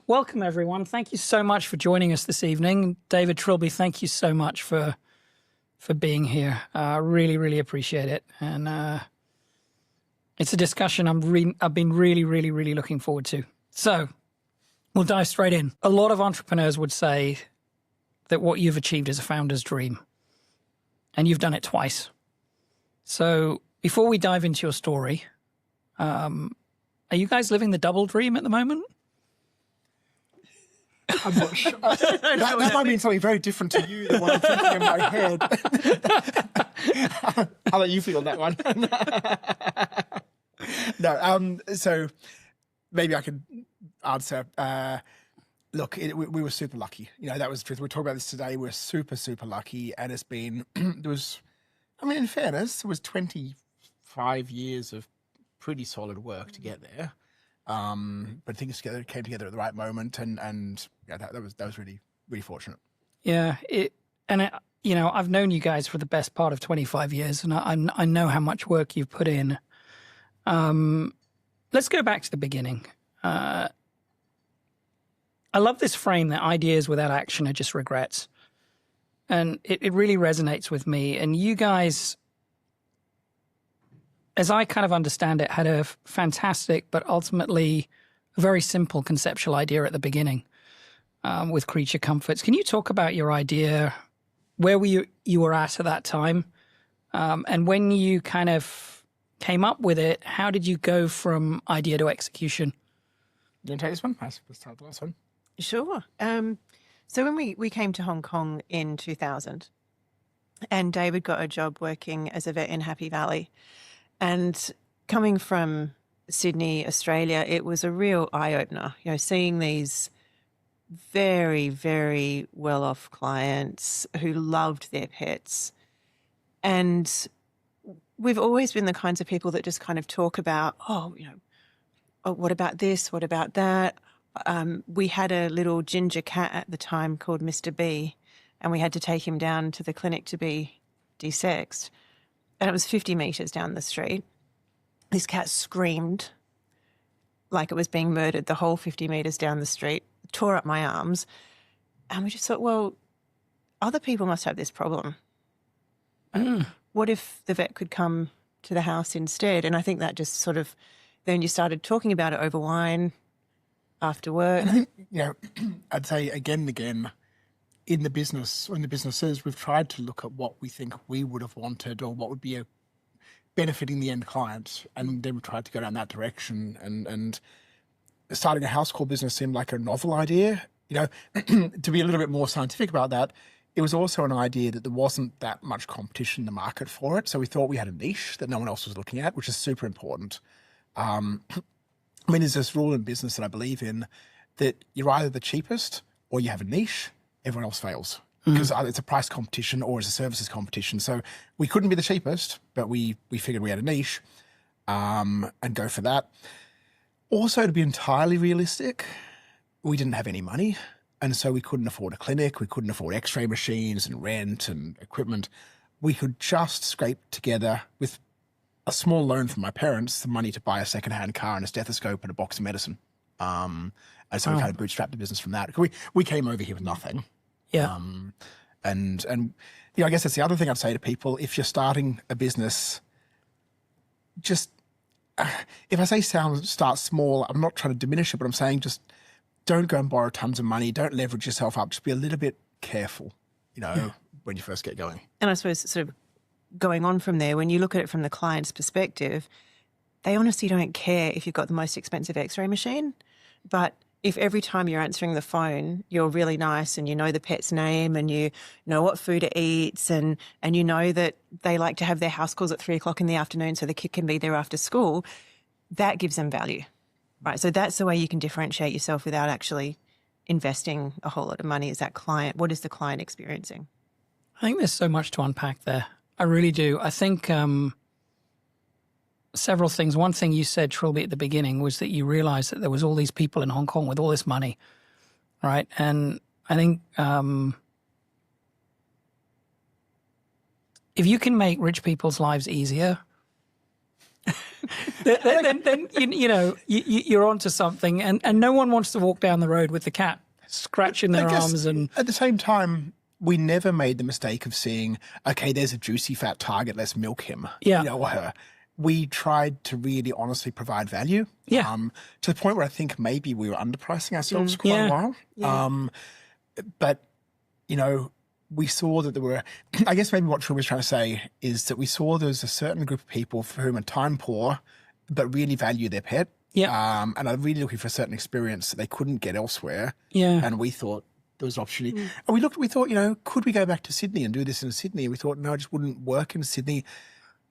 Welcome, everyone. Thank you so much for joining us this evening. David Trilby, thank you so much for being here. Really, really appreciate it. And it's a discussion I've been really, really, really looking forward to. So we'll dive straight in. A lot of entrepreneurs would say that what you've achieved is a founder's dream, and you've done it twice. So before we dive into your story, are you guys living the double dream at the moment? I'm not sure. That might mean something very different to you than what I'm thinking in my head. How about you feel on that one? No, so maybe I could answer. Look, we were super lucky. You know, that was the truth. We're talking about this today. We're super, super lucky. And it's been, in fairness, it was 25 years of pretty solid work to get there. But things came together at the right moment, and yeah, that was really, really fortunate. Yeah, I've known you guys for the best part of 25 years, and I know how much work you've put in. Let's go back to the beginning. I love this frame that ideas without action are just regrets, and it really resonates with me. And you guys, as I kind of understand it, had a fantastic but ultimately a very simple conceptual idea at the beginning with Creature Comforts. Can you talk about your idea, where you were at that time, and when you kind of came up with it, how did you go from idea to execution? You want to take this one? Let's start the last one. Sure. So when we came to Hong Kong in 2000, and David got a job working as a vet in Happy Valley. And coming from Sydney, Australia, it was a real eye-opener, seeing these very, very well-off clients who loved their pets. And we've always been the kinds of people that just kind of talk about, what about this? What about that? We had a little ginger cat at the time called Mr. B, and we had to take him down to the clinic to be desexed. And it was 50 metres down the street. This cat screamed like it was being murdered the whole 50 metres down the street, tore up my arms. And we just thought, well, other people must have this problem. What if the vet could come to the house instead? And I think that just sort of, then you started talking about it over wine after work. And I think, I'd say again and again, in the businesses, we've tried to look at what we think we would have wanted or what would be benefiting the end client, and then we tried to go down that direction. And starting a house call business seemed like a novel idea. To be a little bit more scientific about that, it was also an idea that there wasn't that much competition in the market for it. So we thought we had a niche that no one else was looking at, which is super important. There's this rule in business that I believe in, that you're either the cheapest or you have a niche. Everyone else fails because it's a price competition or it's a services competition. So we couldn't be the cheapest, but we figured we had a niche and go for that. Also, to be entirely realistic, we didn't have any money. And so we couldn't afford a clinic. We couldn't afford x-ray machines and rent and equipment. We could just scrape together with a small loan from my parents the money to buy a secondhand car and a stethoscope and a box of medicine. And so we kind of bootstrapped the business from that. We came over here with nothing. Yeah. And I guess that's the other thing I'd say to people. If you're starting a business, just, if I say start small, I'm not trying to diminish it, but I'm saying just don't go and borrow tons of money. Don't leverage yourself up. Just be a little bit careful, when you first get going. And I suppose sort of going on from there, when you look at it from the client's perspective, they honestly don't care if you've got the most expensive x-ray machine, but if every time you're answering the phone, you're really nice and you know the pet's name and you know what food it eats and you know that they like to have their house calls at 3 o'clock in the afternoon so the kid can be there after school, that gives them value, right? So that's the way you can differentiate yourself without actually investing a whole lot of money, is that client. What is the client experiencing? I think there's so much to unpack there. I really do. I think several things. One thing you said, Trilby, at the beginning was that you realized that there was all these people in Hong Kong with all this money, right? And I think if you can make rich people's lives easier, then you're onto something, and no one wants to walk down the road with the cat scratching their arms. And at the same time, we never made the mistake of seeing, okay, there's a juicy fat target, let's milk him, or her. We tried to really honestly provide value, to the point where I think maybe we were underpricing ourselves quite a while. Yeah. But we saw that there were, I guess maybe what Drew was trying to say is that we saw there was a certain group of people for whom are time poor, but really value their pet. Yeah. And are really looking for a certain experience that they couldn't get elsewhere. Yeah. And we thought there was opportunity. And we thought, could we go back to Sydney and do this in Sydney? And we thought, no, it just wouldn't work in Sydney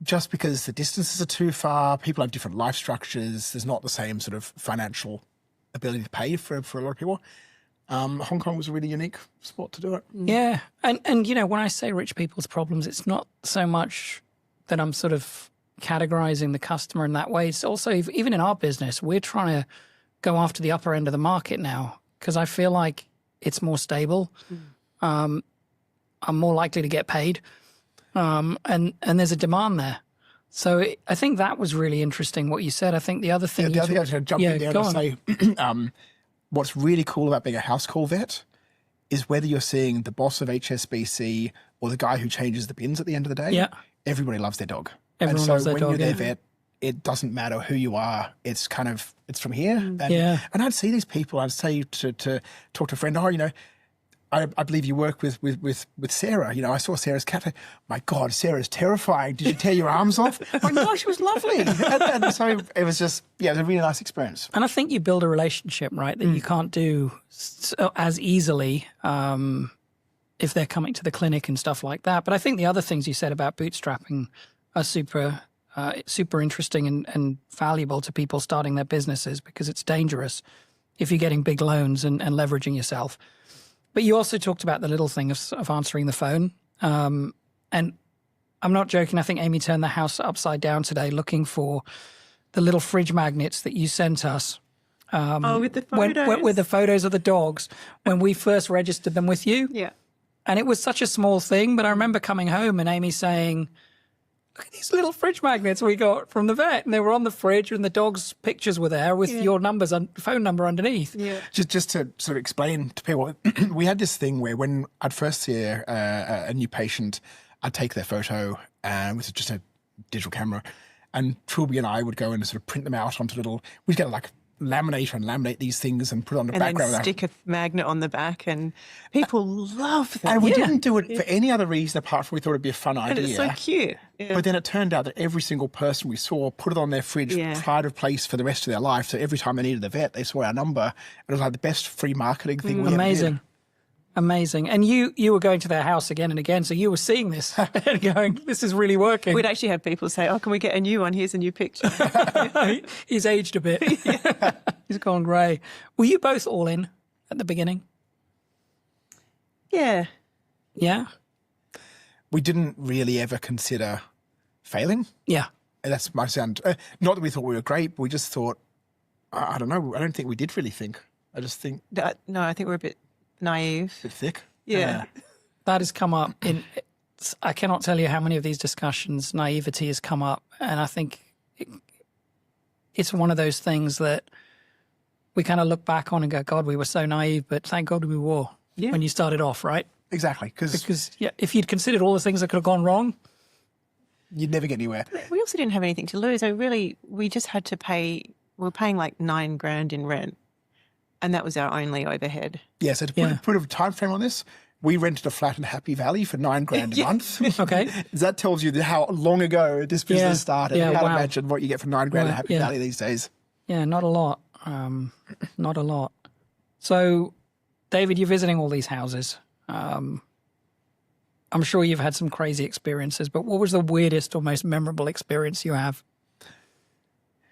just because the distances are too far. People have different life structures. There's not the same sort of financial ability to pay for a lot of people. Hong Kong was a really unique spot to do it. Yeah. And when I say rich people's problems, it's not so much that I'm sort of categorizing the customer in that way. It's also, even in our business, we're trying to go after the upper end of the market now because I feel like it's more stable. I'm more likely to get paid. And there's a demand there. So I think that was really interesting what you said. I think the other thing... the other thing I was going to jump in there and say... what's really cool about being a house call vet is whether you're seeing the boss of HSBC or the guy who changes the bins at the end of the day, everybody loves their dog. Everyone loves their dog, when you're their vet, it doesn't matter who you are. It's from here. And I'd see these people, I'd say to talk to a friend, I believe you work with Sarah. I saw Sarah's cat. My God, Sarah's terrifying. Did you tear your arms off? Oh, no, she was lovely. And so it was just, it was a really nice experience. And I think you build a relationship, right, that you can't do as easily if they're coming to the clinic and stuff like that. But I think the other things you said about bootstrapping are super interesting and valuable to people starting their businesses because it's dangerous if you're getting big loans and leveraging yourself. But you also talked about the little thing of answering the phone. And I'm not joking. I think Amy turned the house upside down today looking for the little fridge magnets that you sent us. With the photos. With the photos of the dogs when we first registered them with you. Yeah. And it was such a small thing. But I remember coming home and Amy saying, look at these little fridge magnets we got from the vet. And they were on the fridge and the dog's pictures were there with your phone number underneath. Yeah. Just to sort of explain to people, we had this thing where when I'd first see a new patient, I'd take their photo with just a digital camera. And Trilby and I would go and sort of print them out onto we'd get like laminator and laminate these things and put it on the background. And then stick a magnet on the back and people love that. And we didn't do it for any other reason apart from we thought it'd be a fun idea. And it's so cute. Yeah. But then it turned out that every single person we saw put it on their fridge, pride of place for the rest of their life. So every time they needed a vet, they saw our number. And it was like the best free marketing thing we ever did. Amazing. And you were going to their house again and again, so you were seeing this and going, this is really working. We'd actually have people say, oh, can we get a new one? Here's a new picture. He's aged a bit. He's gone grey. Were you both all in at the beginning? Yeah. Yeah? We didn't really ever consider failing. Yeah. And that's my sound. Not that we thought we were great, but we just thought, I don't know, I don't think we did really think. I just think... No, I think we're a bit... naive. A bit thick. Yeah. That has come up I cannot tell you how many of these discussions naivety has come up. And I think it's one of those things that we kind of look back on and go, God, we were so naive, but thank God we were when you started off, right? Exactly. Because if you'd considered all the things that could have gone wrong, you'd never get anywhere. We also didn't have anything to lose. We just had to pay, we were paying like $9,000 in rent. And that was our only overhead. Yeah, so to put a time frame on this, we rented a flat in Happy Valley for $9,000 a month. Okay. That tells you how long ago this business started. You can't imagine what you get for $9,000 in Happy Valley these days. Yeah, not a lot. Not a lot. So, David, you're visiting all these houses. I'm sure you've had some crazy experiences, but what was the weirdest or most memorable experience you have?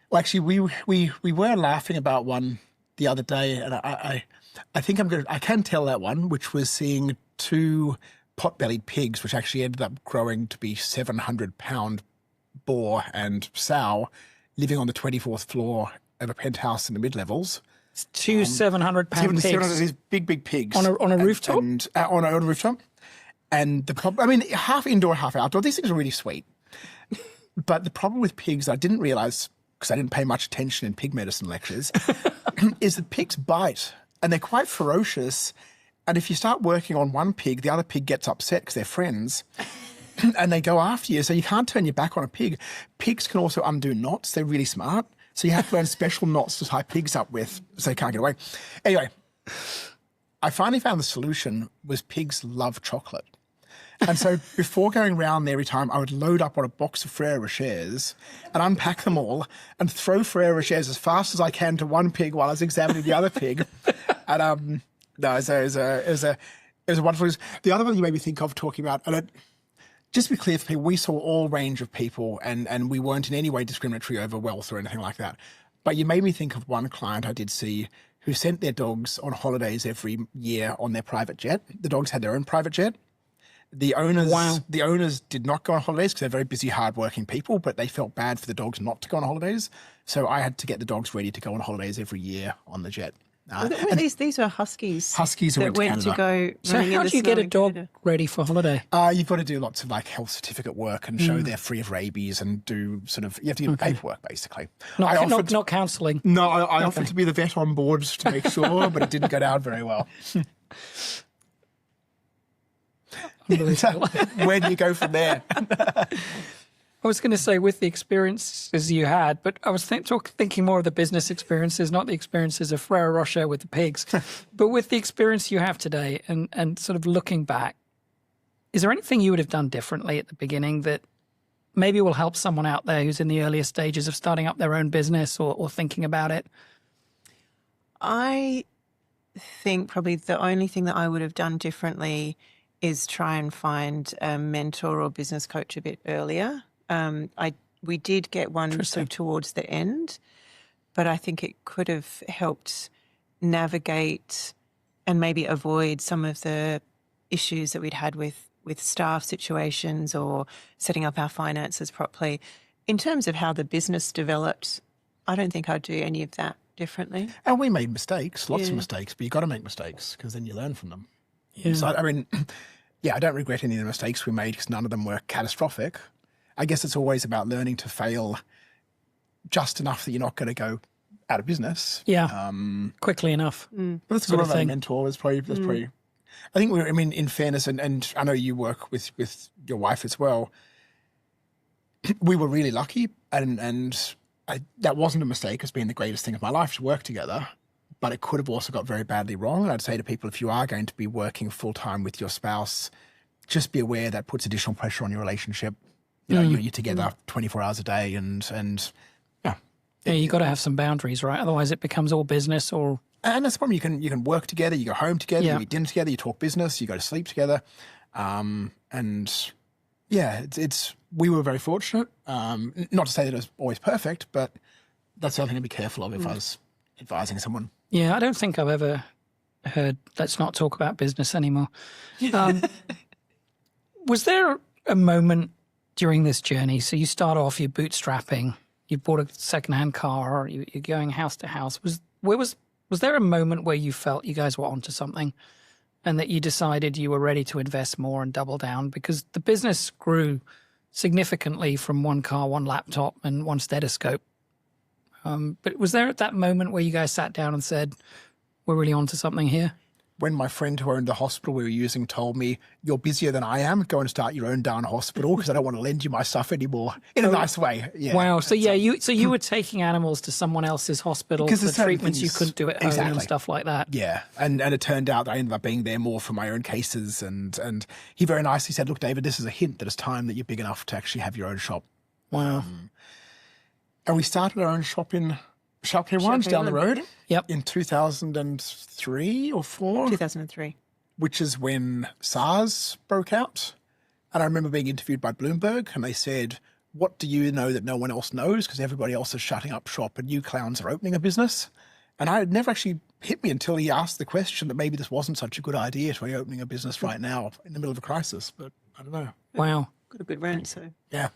Well, actually, we were laughing about one the other day, and I think I can tell that one, which was seeing two pot-bellied pigs, which actually ended up growing to be 700-pound boar and sow, living on the 24th floor of a penthouse in the mid-levels. It's two 700-pound pigs. These big pigs. On a rooftop? And, on a rooftop. And half indoor, half outdoor. These things are really sweet. But the problem with pigs, I didn't realise, because I didn't pay much attention in pig medicine lectures, is that pigs bite and they're quite ferocious. And if you start working on one pig, the other pig gets upset because they're friends and they go after you. So you can't turn your back on a pig. Pigs can also undo knots. They're really smart. So you have to learn special knots to tie pigs up with so they can't get away. Anyway, I finally found the solution was pigs love chocolate. And so before going around there every time, I would load up on a box of Frere Rochers and unpack them all and throw Frere Rochers as fast as I can to one pig while I was examining the other pig. And no, it was a wonderful. The other one you made me think of talking about, and just to be clear for people, we saw all range of people and we weren't in any way discriminatory over wealth or anything like that. But you made me think of one client I did see who sent their dogs on holidays every year on their private jet. The dogs had their own private jet. The owners did not go on holidays because they're very busy, hardworking people, but they felt bad for the dogs not to go on holidays. So I had to get the dogs ready to go on holidays every year on the jet. These were huskies. Huskies who that went to go. So how do you get a dog ready for holiday? You've got to do lots of like health certificate work and show they're free of rabies and do sort of, you have to do paperwork basically. Not counselling. No, I offered to be the vet on board to make sure, but it didn't go down very well. Where do you go from there? I was going to say with the experiences you had, but I was thinking more of the business experiences, not the experiences of Frere Rocher with the pigs. But with the experience you have today and sort of looking back, is there anything you would have done differently at the beginning that maybe will help someone out there who's in the earlier stages of starting up their own business or thinking about it? I think probably the only thing that I would have done differently is try and find a mentor or business coach a bit earlier. We did get one sort of towards the end, but I think it could have helped navigate and maybe avoid some of the issues that we'd had with staff situations or setting up our finances properly. In terms of how the business developed, I don't think I'd do any of that differently. And we made mistakes, lots of mistakes, but you've got to make mistakes because then you learn from them. Yeah. So, I mean, yeah, I don't regret any of the mistakes we made because none of them were catastrophic. I guess it's always about learning to fail just enough that you're not going to go out of business. Yeah, quickly enough. But that's sort of a mentor. That's probably. I think in fairness, and I know you work with your wife as well. We were really lucky, and that wasn't a mistake. It's been the greatest thing of my life to work together. But it could have also got very badly wrong. And I'd say to people, if you are going to be working full time with your spouse, just be aware that puts additional pressure on your relationship. You know, you're together 24 hours a day, and yeah. Yeah, you got to have some boundaries, right? Otherwise, it becomes all business. And that's the problem. You can work together, you go home together, you eat dinner together, you talk business, you go to sleep together, and yeah, we were very fortunate. Not to say that it was always perfect, but that's something to be careful of if I was advising someone. Yeah, I don't think I've ever heard, let's not talk about business anymore. Was there a moment during this journey? So you start off, you're bootstrapping, you bought a secondhand car, or you're going house to house. Was there a moment where you felt you guys were onto something and that you decided you were ready to invest more and double down? Because the business grew significantly from one car, one laptop, and one stethoscope. But was there at that moment where you guys sat down and said, we're really onto something here? When my friend who owned the hospital we were using told me, you're busier than I am, go and start your own darn hospital because I don't want to lend you my stuff anymore, in a nice way. Yeah. Wow. So you were taking animals to someone else's hospital for treatments you couldn't do at home and stuff like that. Yeah. And it turned out I ended up being there more for my own cases. And he very nicely said, look, David, this is a hint that it's time that you're big enough to actually have your own shop. Wow. And we started our own shop in Chapeau Wines down the road. Yep. In 2003 or 4. 2003. Which is when SARS broke out. And I remember being interviewed by Bloomberg and they said, what do you know that no one else knows? Because everybody else is shutting up shop and you clowns are opening a business. And it never actually hit me until he asked the question that maybe this wasn't such a good idea to be opening a business right now in the middle of a crisis. But I don't know. Wow. Got a good rent, so. Yeah.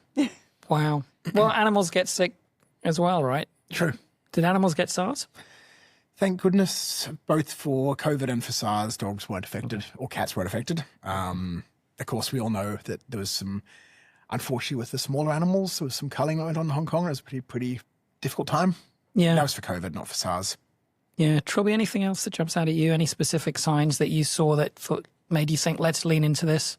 Wow. Well, animals get sick as well, right? True. Did animals get SARS? Thank goodness, both for COVID and for SARS, dogs weren't affected or cats weren't affected. Of course, we all know that there was some unfortunately, with the smaller animals, there was some culling that went on in Hong Kong. It was a pretty difficult time. Yeah. That was for COVID, not for SARS. Yeah. Trilby, anything else that jumps out at you? Any specific signs that you saw that made you think, let's lean into this?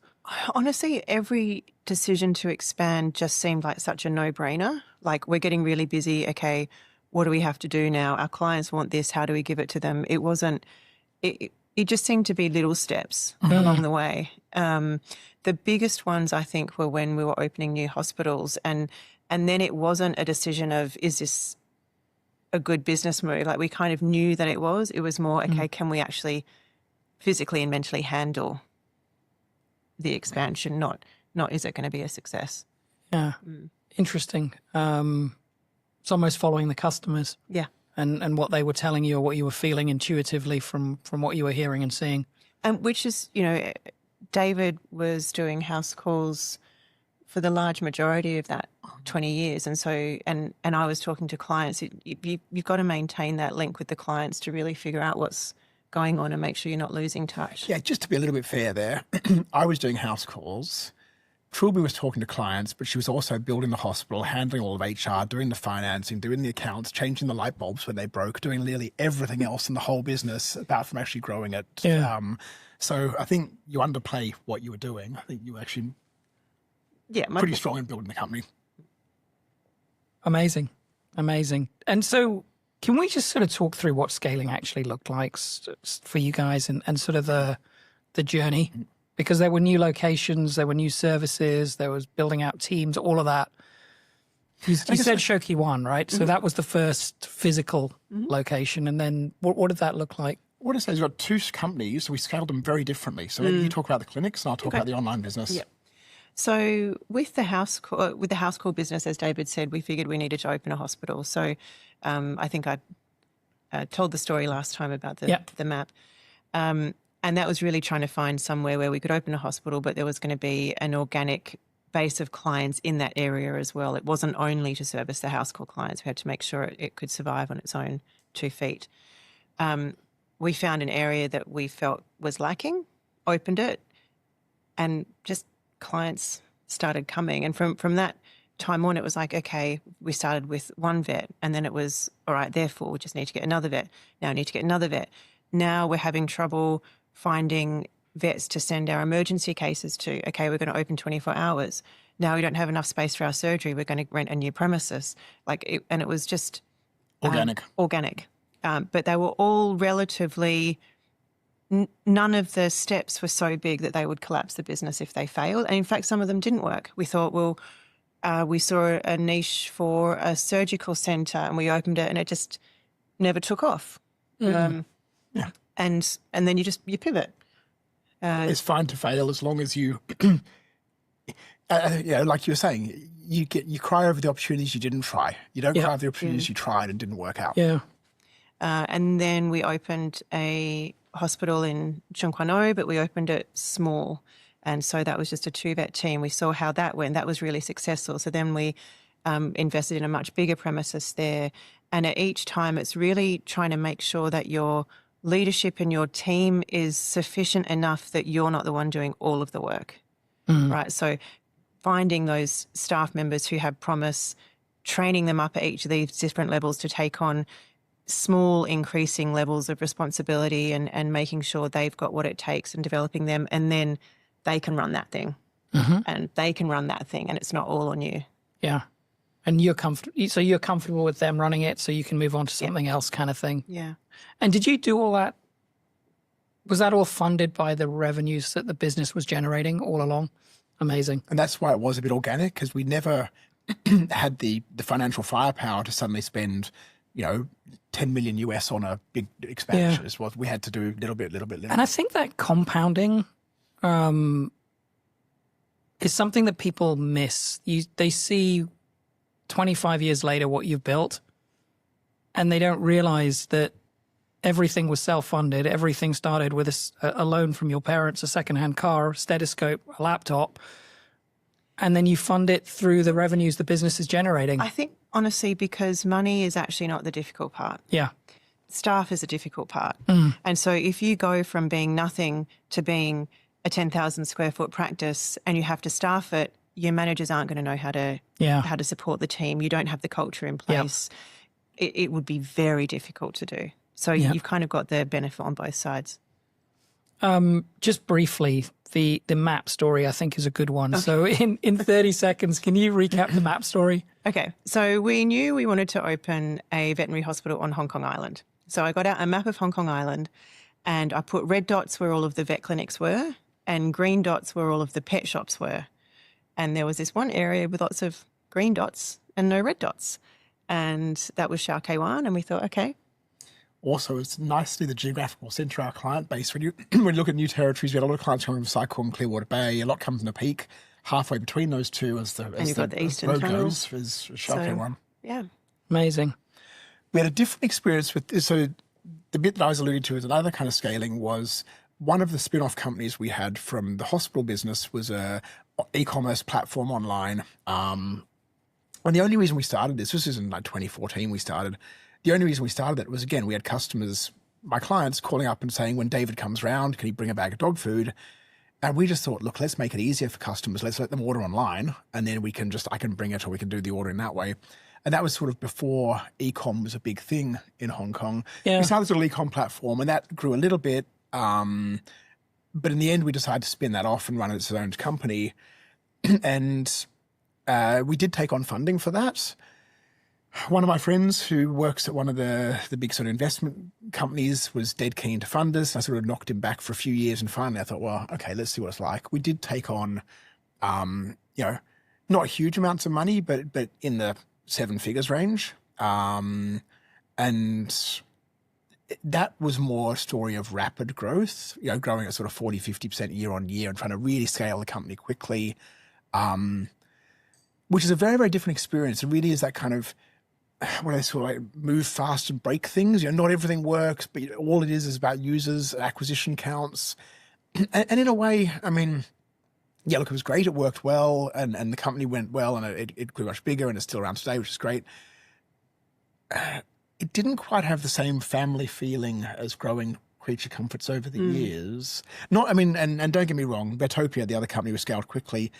Honestly, every decision to expand just seemed like such a no-brainer. Like, we're getting really busy. Okay, what do we have to do now? Our clients want this. How do we give it to them? It wasn't, it just seemed to be little steps along the way. The biggest ones, I think, were when we were opening new hospitals. And then it wasn't a decision of, is this a good business move? Like, we kind of knew that it was. It was more, okay, can we actually physically and mentally handle the expansion? Not is it going to be a success? Yeah. Interesting. It's almost following the customers. Yeah. And what they were telling you or what you were feeling intuitively from what you were hearing and seeing. And which is, David was doing house calls for the large majority of that 20 years. And so, and I was talking to clients. You've got to maintain that link with the clients to really figure out what's going on and make sure you're not losing touch. Yeah, just to be a little bit fair there, I was doing house calls. Trilby was talking to clients, but she was also building the hospital, handling all of HR, doing the financing, doing the accounts, changing the light bulbs when they broke, doing nearly everything else in the whole business apart from actually growing it. Yeah. So I think you underplay what you were doing. I think you were actually pretty strong in building the company. Amazing. And so can we just sort of talk through what scaling actually looked like for you guys and sort of the journey? Because there were new locations, there were new services, there was building out teams, all of that. You said Shoki 1, right? So that was the first physical location. And then what did that look like? What I say is we've got two companies, so we scaled them very differently. So maybe you talk about the clinics and I'll talk about the online business. Yeah. So with the house call business, as David said, we figured we needed to open a hospital. So I think I told the story last time about the map. And that was really trying to find somewhere where we could open a hospital, but there was going to be an organic base of clients in that area as well. It wasn't only to service the house call clients. We had to make sure it could survive on its own 2 feet. We found an area that we felt was lacking, opened it, and just clients started coming. And from that time on, it was like, okay, we started with one vet, and then it was, all right, therefore we just need to get another vet. Now we need to get another vet. Now we're having trouble finding vets to send our emergency cases to. Okay, we're going to open 24 hours. Now we don't have enough space for our surgery. We're going to rent a new premises. And it was just Organic. But they were all relatively, none of the steps were so big that they would collapse the business if they failed. And in fact, some of them didn't work. We thought, we saw a niche for a surgical centre and we opened it and it just never took off. And then you pivot. It's fine to fail as long as you, like you were saying, you cry over the opportunities you didn't try. You don't cry over the opportunities you tried and didn't work out. Yeah. And then we opened a hospital in Chung Kwan O, but we opened it small. And so that was just a 2-vet team. We saw how that went. That was really successful. So then we invested in a much bigger premises there. And at each time, it's really trying to make sure that your leadership and your team is sufficient enough that you're not the one doing all of the work, right? So finding those staff members who have promise, training them up at each of these different levels to take on small increasing levels of responsibility and making sure they've got what it takes and developing them, and then they can run that thing and they can run that thing and it's not all on you. Yeah. And you're comfortable with them running it so you can move on to something else kind of thing. Yeah. And did you do all that? Was that all funded by the revenues that the business was generating all along? Amazing. And that's why it was a bit organic, because we never had the financial firepower to suddenly spend, 10 million US on a big expansion. Is what we had to do little bit. And I think that compounding is something that people miss. They see 25 years later what you've built, and they don't realize that everything was self-funded. Everything started with a loan from your parents, a second-hand car, a stethoscope, a laptop, and then you fund it through the revenues the business is generating. I think, honestly, because money is actually not the difficult part. Yeah. Staff is the difficult part. And so if you go from being nothing to being a 10,000 square foot practice and you have to staff it your managers aren't going to know how to support the team. You don't have the culture in place. It would be very difficult to do. So you've kind of got the benefit on both sides. Just briefly, the map story I think is a good one. Okay. So in 30 seconds, can you recap the map story? Okay. So we knew we wanted to open a veterinary hospital on Hong Kong Island. So I got out a map of Hong Kong Island and I put red dots where all of the vet clinics were and green dots where all of the pet shops were. And there was this one area with lots of green dots and no red dots. And that was Shao K1. And we thought, okay. Also, it's nice to see the geographical centre of our client base. When you look at new territories, we had a lot of clients coming from Cyclone, Clearwater Bay. A lot comes in the peak. Halfway between those two, as the Eastern Tunnel goes, is Shao K1. Yeah. Amazing. We had a different experience with this. So the bit that I was alluding to as another kind of scaling was one of the spin-off companies we had from the hospital business was a e-commerce platform online. And the only reason we started this was in like 2014 we started. The only reason we started it was, again, we had customers, my clients, calling up and saying, when David comes round, can he bring a bag of dog food? And we just thought, look, let's make it easier for customers. Let's let them order online and then I can bring it or we can do the ordering that way. And that was sort of before e-com was a big thing in Hong Kong. Yeah. We started this little e-com platform and that grew a little bit. But in the end, we decided to spin that off and run it as its own company. And we did take on funding for that. One of my friends who works at one of the big sort of investment companies was dead keen to fund us. I sort of knocked him back for a few years and finally I thought, well, okay, let's see what it's like. We did take on, not huge amounts of money, but in the 7 figures range. And that was more a story of rapid growth, growing at sort of 40, 50% year on year and trying to really scale the company quickly, which is a very, very different experience. It really is that kind of, what I sort of like move fast and break things. Not everything works, but all it is about users, acquisition counts. And in a way, I mean, yeah, look, it was great. It worked well and the company went well and it grew much bigger and it's still around today, which is great. It didn't quite have the same family feeling as growing Creature Comforts over the years. And don't get me wrong, Vetopia, the other company, was scaled quickly.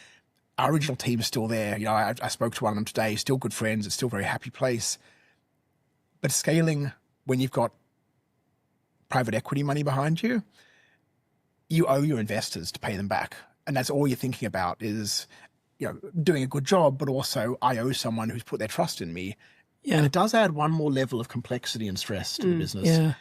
Our original team is still there. I spoke to one of them today, still good friends. It's still a very happy place. But scaling, when you've got private equity money behind you, you owe your investors to pay them back. And that's all you're thinking about is, doing a good job, but also I owe someone who's put their trust in me. Yeah. And it does add one more level of complexity and stress to the business. Yeah.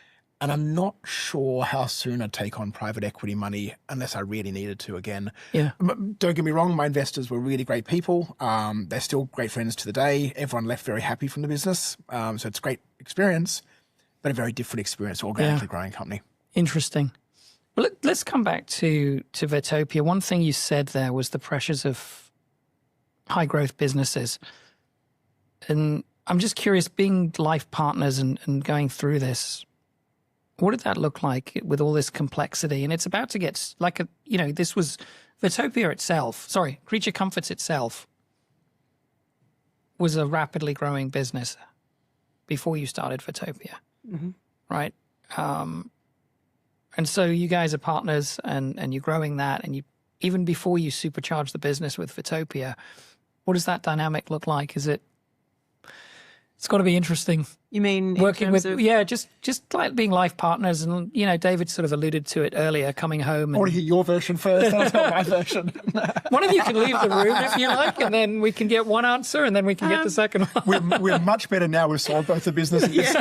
And I'm not sure how soon I'd take on private equity money unless I really needed to again. Yeah. Don't get me wrong, my investors were really great people. They're still great friends to the day. Everyone left very happy from the business. So it's a great experience, but a very different experience, organically growing company. Interesting. Well, let's come back to Vetopia. One thing you said there was the pressures of high growth businesses. And I'm just curious, being life partners and going through this, what did that look like with all this complexity? And it's about to get this was Vetopia itself. Sorry, Creature Comforts itself was a rapidly growing business before you started Vetopia, right? And so you guys are partners and you're growing that. And even before you supercharge the business with Vetopia, what does that dynamic look like? It's got to be interesting. You mean working with just like being life partners, and David sort of alluded to it earlier. Coming home. I want to hear your version first. That's not my version. One of you can leave the room if you like, and then we can get one answer, and then we can get the second one. We're much better now. We've solved both the businesses.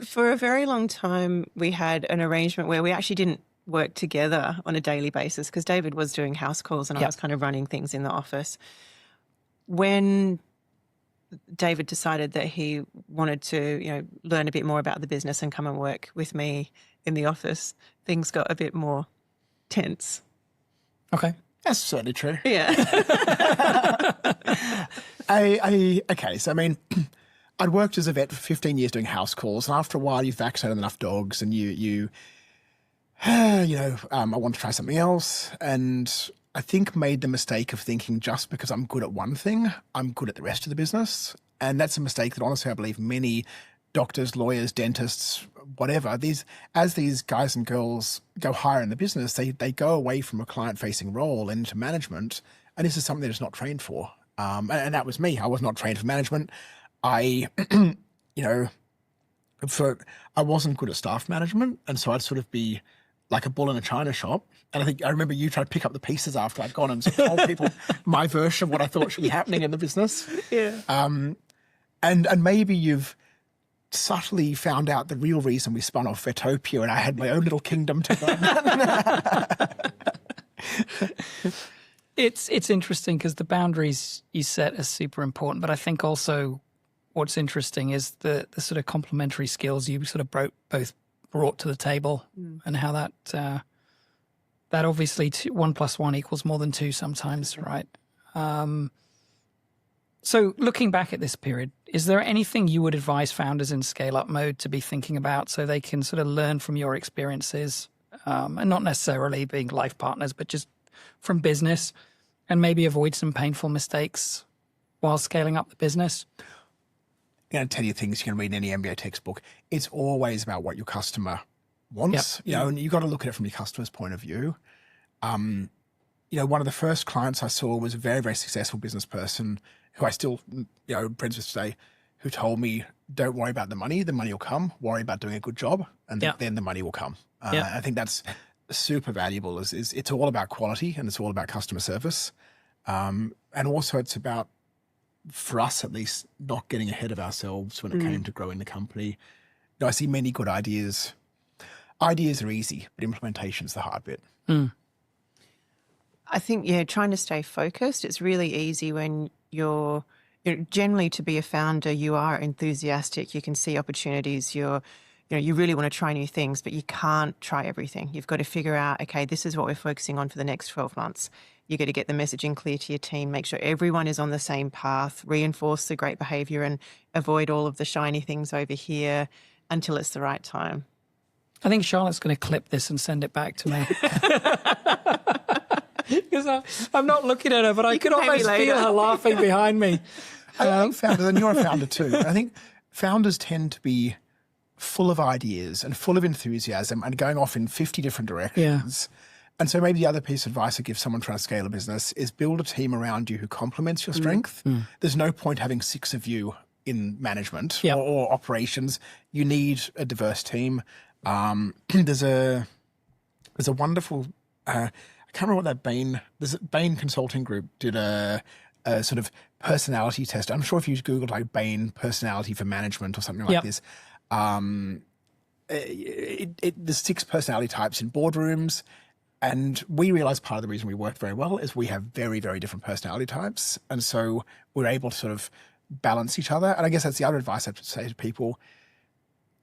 For a very long time, we had an arrangement where we actually didn't work together on a daily basis because David was doing house calls and I was kind of running things in the office. When David decided that he wanted to, learn a bit more about the business and come and work with me in the office, things got a bit more tense. Okay. That's certainly true. Yeah. I'd worked as a vet for 15 years doing house calls, and after a while you've vaccinated enough dogs and I want to try something else, and I think made the mistake of thinking just because I'm good at one thing, I'm good at the rest of the business. And that's a mistake that honestly I believe many doctors, lawyers, dentists, whatever, as these guys and girls go higher in the business, they go away from a client-facing role into management, and this is something they're just not trained for. And that was me. I was not trained for management. I, I wasn't good at staff management, and so I'd sort of be like a bull in a china shop. And I remember you trying to pick up the pieces after I'd gone and sort of told people my version of what I thought should be happening in the business. Yeah. And maybe you've subtly found out the real reason we spun off Vetopia and I had my own little kingdom to run. It's interesting because the boundaries you set are super important, but I think also what's interesting is the sort of complementary skills you sort of both brought to the table, and how that obviously 1 + 1 = more than 2 sometimes, right? So looking back at this period, is there anything you would advise founders in scale-up mode to be thinking about so they can sort of learn from your experiences, and not necessarily being life partners, but just from business, and maybe avoid some painful mistakes while scaling up the business? I'm going to tell you things you can read in any MBA textbook. It's always about what your customer wants, and you've got to look at it from your customer's point of view. One of the first clients I saw was a very, very successful business person who I still, friends with today, who told me, don't worry about the money will come. Worry about doing a good job, and then the money will come. I think that's super valuable. It's all about quality, and it's all about customer service. And also it's about, for us at least, not getting ahead of ourselves when it came to growing the company. I see many good ideas. Ideas are easy, but implementation's the hard bit. I think, trying to stay focused. It's really easy when you're generally, to be a founder, you are enthusiastic. You can see opportunities. You really want to try new things, but you can't try everything. You've got to figure out, okay, this is what we're focusing on for the next 12 months. You got to get the messaging clear to your team, make sure everyone is on the same path, reinforce the great behavior, and avoid all of the shiny things over here until it's the right time. I think Charlotte's going to clip this and send it back to me. Because I'm not looking at her, but I could almost feel her laughing behind me. I think founders, and you're a founder too, I think founders tend to be full of ideas and full of enthusiasm and going off in 50 different directions. Yeah. And so maybe the other piece of advice I give someone trying to scale a business is build a team around you who complements your strength. There's no point having 6 of you in management or operations. You need a diverse team. There's a wonderful, I can't remember what that Bain Consulting Group did a sort of personality test. I'm sure if you Googled like Bain personality for management or something like this, there's 6 personality types in boardrooms. And we realized part of the reason we worked very well is we have very, very different personality types. And so we're able to sort of balance each other. And I guess that's the other advice I'd say to people.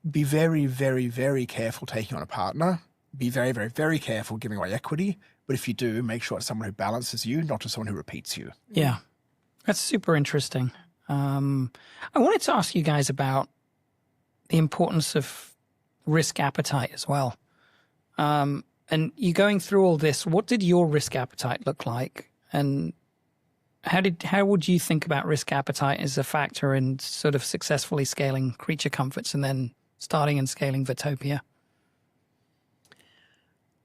Be very, very, very careful taking on a partner. Be very, very, very careful giving away equity. But if you do, make sure it's someone who balances you, not just someone who repeats you. Yeah, that's super interesting. I wanted to ask you guys about the importance of risk appetite as well. And you going through all this, what did your risk appetite look like? And how would you think about risk appetite as a factor in sort of successfully scaling Creature Comforts and then starting and scaling Vetopia?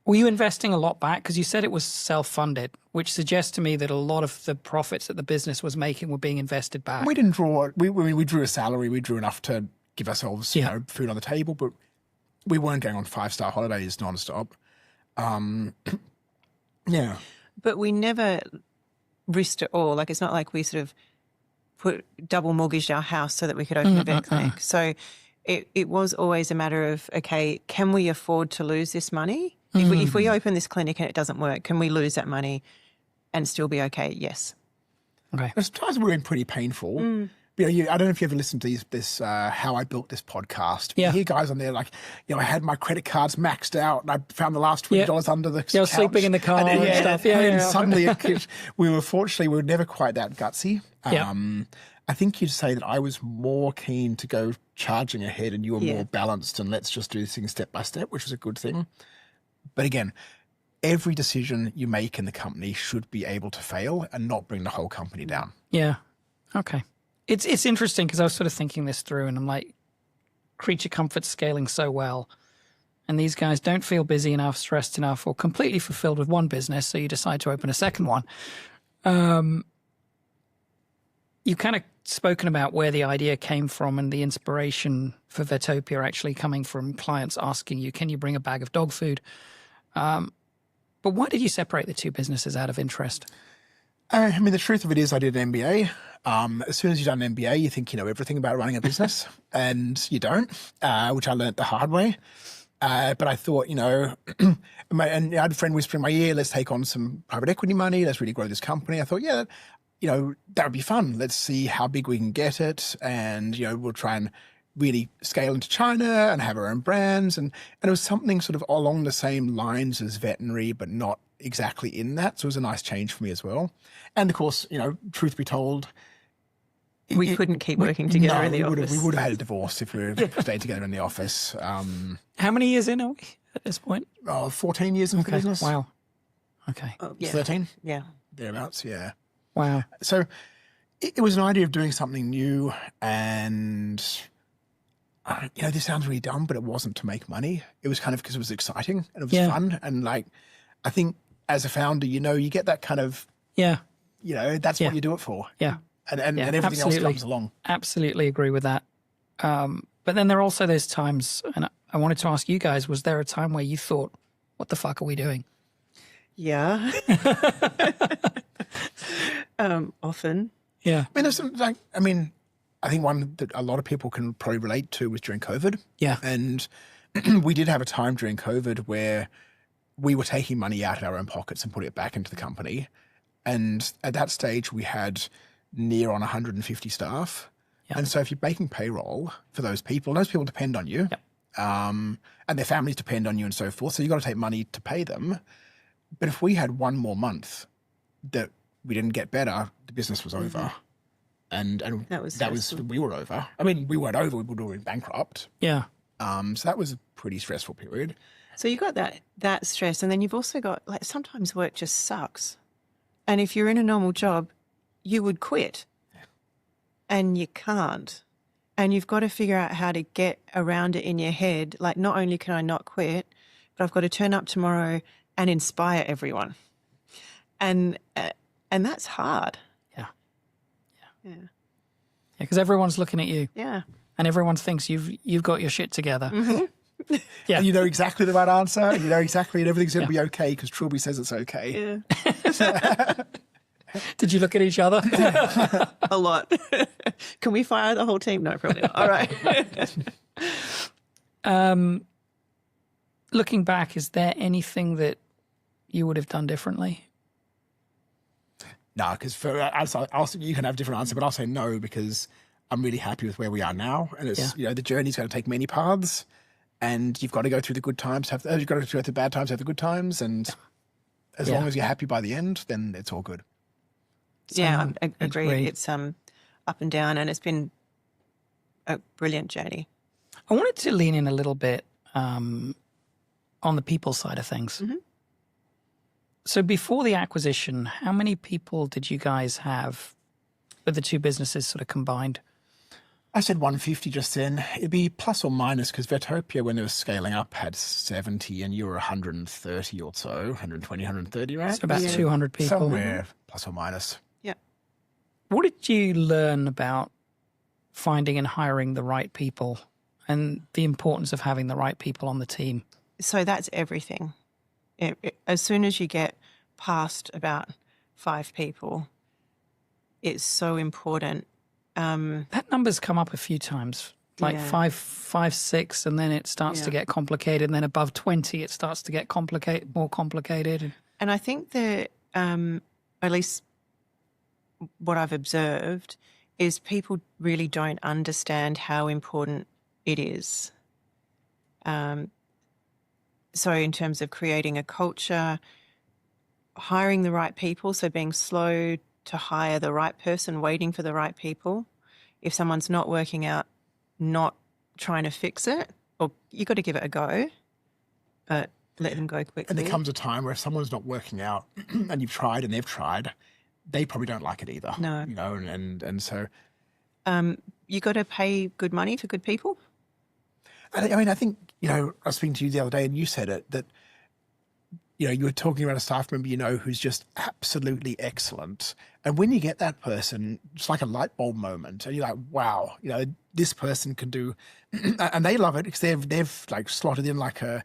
Were you investing a lot back? Because you said it was self-funded, which suggests to me that a lot of the profits that the business was making were being invested back. We didn't draw, we drew a salary, we drew enough to give ourselves food on the table, but we weren't going on 5-star holidays nonstop. But we never risked it all. Like, it's not like we sort of double mortgaged our house so that we could open a vet clinic. So it was always a matter of, okay, can we afford to lose this money? If we open this clinic and it doesn't work, can we lose that money and still be okay? Yes. Okay. Sometimes we're in pretty painful. I don't know if you ever listened to this How I Built This podcast. You hear guys on there like, I had my credit cards maxed out and I found the last $20 under the couch. Sleeping in the car and stuff. And suddenly we were never quite that gutsy. I think you'd say that I was more keen to go charging ahead and you were more balanced and let's just do things step by step, which was a good thing. But again, every decision you make in the company should be able to fail and not bring the whole company down. Yeah. Okay. It's interesting because I was sort of thinking this through and I'm like, Creature Comforts scaling so well, and these guys don't feel busy enough, stressed enough, or completely fulfilled with one business, so you decide to open a second one. You've kind of spoken about where the idea came from and the inspiration for Vetopia actually coming from clients asking you, can you bring a bag of dog food? But why did you separate the two businesses out of interest? I mean, the truth of it is I did an MBA. As soon as you've done an MBA, you think you know everything about running a business, and you don't, which I learned the hard way. But I thought, and I had a friend whisper in my ear, let's take on some private equity money. Let's really grow this company. I thought, yeah, that would be fun. Let's see how big we can get it. And, we'll try and really scale into China and have our own brands. And it was something sort of along the same lines as veterinary, but not exactly in that. So it was a nice change for me as well. And of course, truth be told, we couldn't keep working together in the office. We would have had a divorce if we stayed together in the office. How many years in are we at this point? 14 years in the business. Wow. Okay. 13? Yeah. Thereabouts, yeah. Wow. So it was an idea of doing something new, and this sounds really dumb, but it wasn't to make money. It was kind of because it was exciting and it was fun. And I think as a founder, you get that kind of, that's what you do it for. Yeah. And everything else comes along. Absolutely agree with that. But then there are also those times, and I wanted to ask you guys, was there a time where you thought, what the fuck are we doing? Yeah. Often. Yeah. I mean, there's some, I think one that a lot of people can probably relate to was during COVID. Yeah. And we did have a time during COVID where we were taking money out of our own pockets and putting it back into the company. And at that stage, we had near on 150 staff. Yep. And so if you're making payroll for those people depend on you. Yep. And their families depend on you and so forth. So you've got to take money to pay them. But if we had one more month that we didn't get better, the business was over. And that was we were over. I mean, we weren't over, we were already bankrupt. Yeah. So that was a pretty stressful period. So you got that stress, and then you've also got, sometimes work just sucks. And if you're in a normal job, you would quit. And you can't. And you've got to figure out how to get around it in your head. Not only can I not quit, but I've got to turn up tomorrow and inspire everyone. And that's hard. Yeah. Yeah. Yeah, because everyone's looking at you. Yeah. And everyone thinks you've got your shit together. Mm-hmm. Yeah. And you know exactly the right answer. You know exactly, and everything's going to be okay because Trilby says it's okay. Yeah. Did you look at each other? A lot. Can we fire the whole team? No, probably not. All right. Looking back, is there anything that you would have done differently? No, because you can have a different answer, but I'll say no because I'm really happy with where we are now. And it's the journey's going to take many paths, and you've got to go through the good times. You've got to go through the bad times, have the good times, and as long as you're happy by the end, then it's all good. Yeah, I agree. It's up and down, and it's been a brilliant journey. I wanted to lean in a little bit on the people side of things. Mm-hmm. So before the acquisition, how many people did you guys have with the two businesses sort of combined? I said 150 just then. It'd be plus or minus because Vetopia, when it was scaling up, had 70 and you were 130 or so, 120, 130, right? So about 200 people. Somewhere plus or minus. Yeah. What did you learn about finding and hiring the right people and the importance of having the right people on the team? So that's everything. As soon as you get past about 5 people, it's so important. That number's come up a few times, like 5, 6, and then it starts to get complicated. And then above 20, it starts to get more complicated. And I think that, at least what I've observed, is people really don't understand how important it is. So in terms of creating a culture, hiring the right people, so being slow to hire the right person, waiting for the right people. If someone's not working out, not trying to fix it, or you got to give it a go, but let them go quickly. And there comes a time where if someone's not working out and you've tried and they've tried, they probably don't like it either. No. And so... you got to pay good money for good people. I mean, I think, I was speaking to you the other day and you said it, that, you were talking about a staff member, who's just absolutely excellent. And when you get that person, it's like a light bulb moment. And you're like, wow, this person can do, and they love it because they've like slotted in like a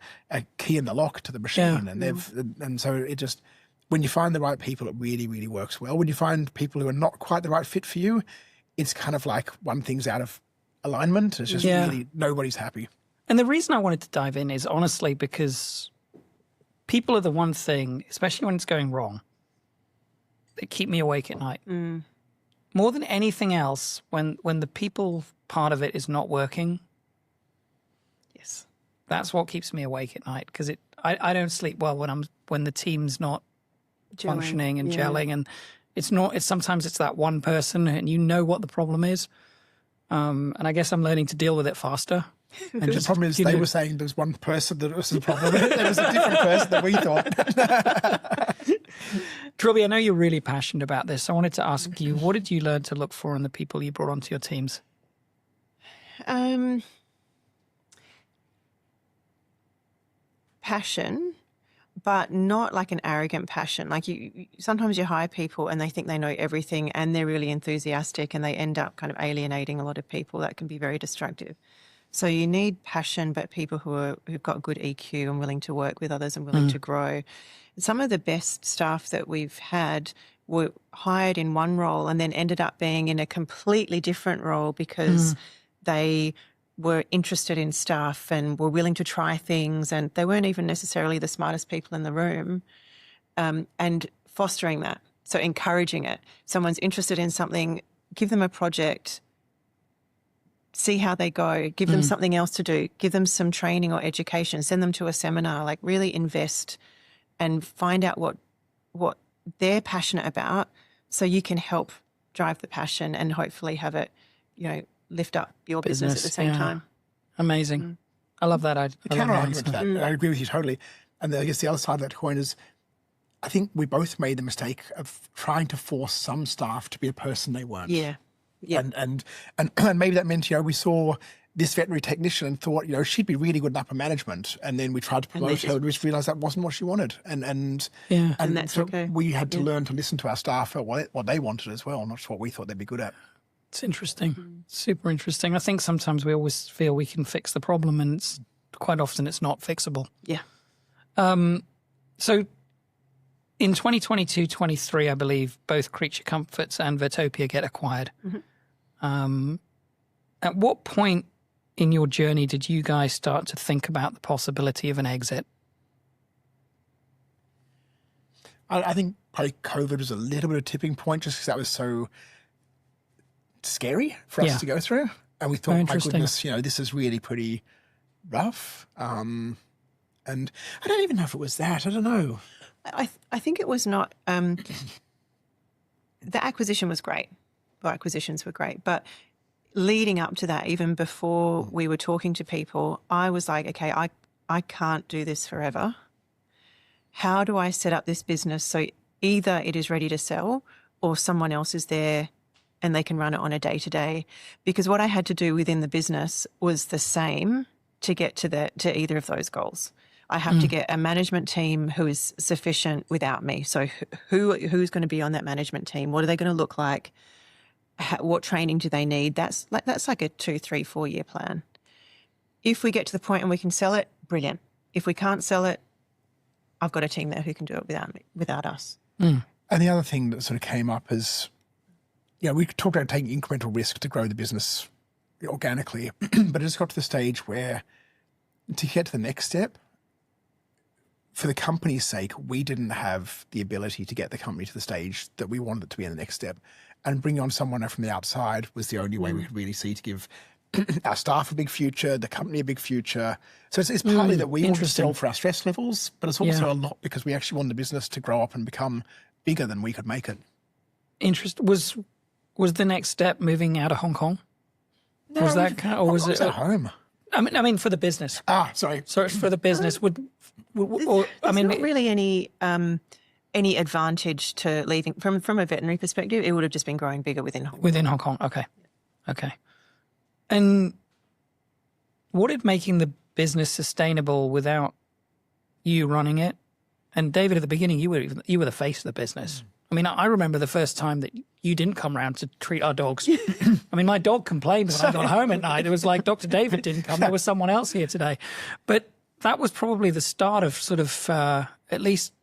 key in the lock to the machine. And so it just, when you find the right people, it really, really works well. When you find people who are not quite the right fit for you, it's kind of like one thing's out of alignment. It's just really, nobody's happy. And the reason I wanted to dive in is honestly because people are the one thing, especially when it's going wrong, that keep me awake at night. More than anything else, when the people part of it is not working, Yes. that's what keeps me awake at night, because I don't sleep well when the team's not functioning and gelling, and sometimes it's that one person and you know what the problem is. And I guess I'm learning to deal with it faster. And The problem is they were saying there's one person that was the problem. There was a different person that we thought. Trilby, I know you're really passionate about this. I wanted to ask you, what did you learn to look for in the people you brought onto your teams? Passion, but not like an arrogant passion. Like sometimes you hire people and they think they know everything and they're really enthusiastic and they end up kind of alienating a lot of people. That can be very destructive. So you need passion, but people who've got good EQ and willing to work with others and willing to grow. Some of the best staff that we've had were hired in one role and then ended up being in a completely different role because they were interested in stuff and were willing to try things, and they weren't even necessarily the smartest people in the room, and fostering that. So encouraging it. Someone's interested in something, give them a project, see how they go, give them something else to do, give them some training or education, send them to a seminar, like really invest and find out what they're passionate about so you can help drive the passion and hopefully have it, lift up your business at the same time. Amazing. I love that. The counter argument to that, I agree with you totally. And I guess the other side of that coin is, I think we both made the mistake of trying to force some staff to be a person they weren't. Yeah. And maybe that meant, we saw this veterinary technician and thought, she'd be really good in upper management. And then we tried to promote her and we just realised that wasn't what she wanted. And that's so okay. we had to learn to listen to our staff at what they wanted as well, not just what we thought they'd be good at. It's interesting. Super interesting. I think sometimes we always feel we can fix the problem, and quite often it's not fixable. Yeah. So in 2022-23, I believe, both Creature Comforts and Vetopia get acquired. At what point in your journey did you guys start to think about the possibility of an exit? I think probably COVID was a little bit of a tipping point, just because that was so scary for us to go through. And we thought, my goodness, this is really pretty rough. And I don't even know if it was that. I don't know. I think it was not. The acquisition was great. Well, acquisitions were great. But leading up to that, even before we were talking to people, I was like, okay, I can't do this forever. How do I set up this business so either it is ready to sell or someone else is there and they can run it on a day-to-day? Because what I had to do within the business was the same to get to either of those goals. I have to get a management team who is sufficient without me. So who's going to be on that management team? What are they going to look like? What training do they need? That's like a 2, 3, 4 year plan. If we get to the point and we can sell it, brilliant. If we can't sell it, I've got a team there who can do it without us. And the other thing that sort of came up is, we talked about taking incremental risk to grow the business organically, but it just got to the stage where to get to the next step, for the company's sake, we didn't have the ability to get the company to the stage that we wanted it to be in the next step. And bringing on someone from the outside was the only way we could really see to give our staff a big future, the company a big future. So it's partly that we want to sell for our stress levels, but it's also a lot because we actually want the business to grow up and become bigger than we could make it. Was the next step moving out of Hong Kong? No, was that kind of, or was it at home? I mean, for the business. Sorry. So it's for the business. There's not really any advantage to leaving from a veterinary perspective. It would have just been growing bigger within Hong Kong. Within Hong Kong, okay. And what did making the business sustainable without you running it? And David, at the beginning, you were the face of the business. I mean, I remember the first time that you didn't come around to treat our dogs. I mean, my dog complained when I got home at night. It was like, Dr. David didn't come. There was someone else here today. But that was probably the start of sort of at least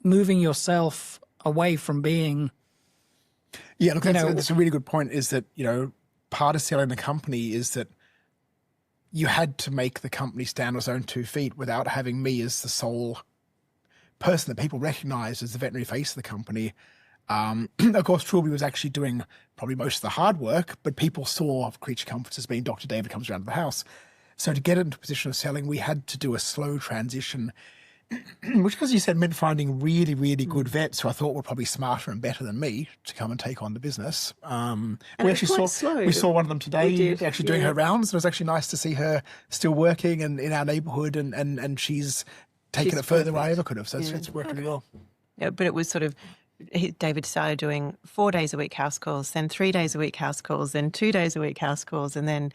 moving yourself away from being... Yeah, look, that's a really good point, is that, part of selling the company is that you had to make the company stand on its own 2 feet without having me as the sole person that people recognise as the veterinary face of the company. Of course, Trilby was actually doing probably most of the hard work, but people saw Creature Comforts as being Dr. David comes around to the house. So to get into a position of selling, we had to do a slow transition, which, as you said, meant finding really, really good vets who I thought were probably smarter and better than me to come and take on the business. We actually saw one of them today, actually doing her rounds. It was actually nice to see her still working and in our neighbourhood, and she's taken it further than I ever could have. So it's working really well. Yeah, but it was sort of, David started doing 4 days a week house calls, then 3 days a week house calls, then 2 days a week house calls, and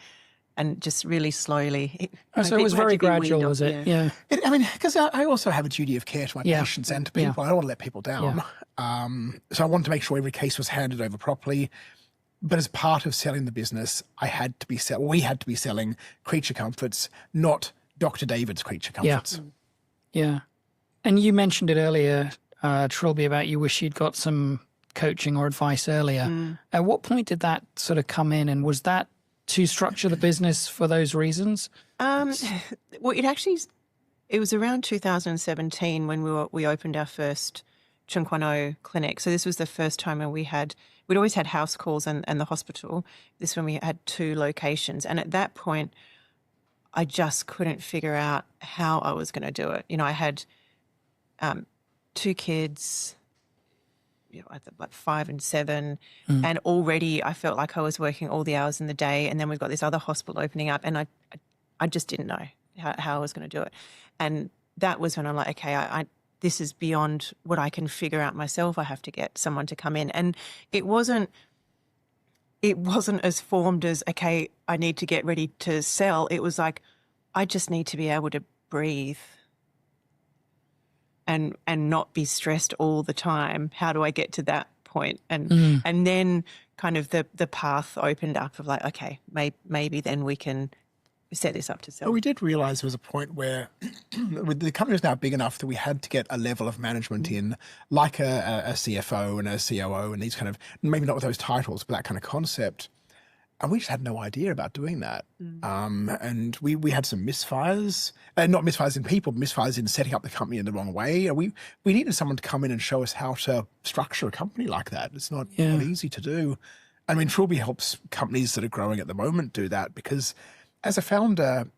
just really slowly. So it was very gradual, was it? Yeah. Because I also have a duty of care to my patients and to people. I don't want to let people down. So I wanted to make sure every case was handed over properly. But as part of selling the business, we had to be selling Creature Comforts, not Dr. David's Creature Comforts. Yeah. And you mentioned it earlier, Trilby, about you wish you'd got some coaching or advice earlier. At what point did that sort of come in, and was that to structure the business for those reasons? Well, it was around 2017 when we opened our first Chunkwano clinic. So this was the first time when we'd always had house calls and the hospital. This one we had 2 locations. And at that point, I just couldn't figure out how I was going to do it. I had 2 kids, like 5 and 7, and already I felt like I was working all the hours in the day, and then we've got this other hospital opening up, and I just didn't know how I was going to do it. And that was when I'm like, okay, this is beyond what I can figure out myself. I have to get someone to come in. And it wasn't as formed as, okay, I need to get ready to sell. It was like, I just need to be able to breathe and not be stressed all the time. How do I get to that point? And then kind of the path opened up of like, okay, maybe then we can set this up to sell. Well, we did realise there was a point where the company was now big enough that we had to get a level of management in, like a CFO and a COO and these kind of, maybe not with those titles, but that kind of concept. And we just had no idea about doing that. And we had some misfires, not misfires in people, but misfires in setting up the company in the wrong way. We needed someone to come in and show us how to structure a company like that. It's not easy to do. I mean, Trilby helps companies that are growing at the moment do that, because as a founder,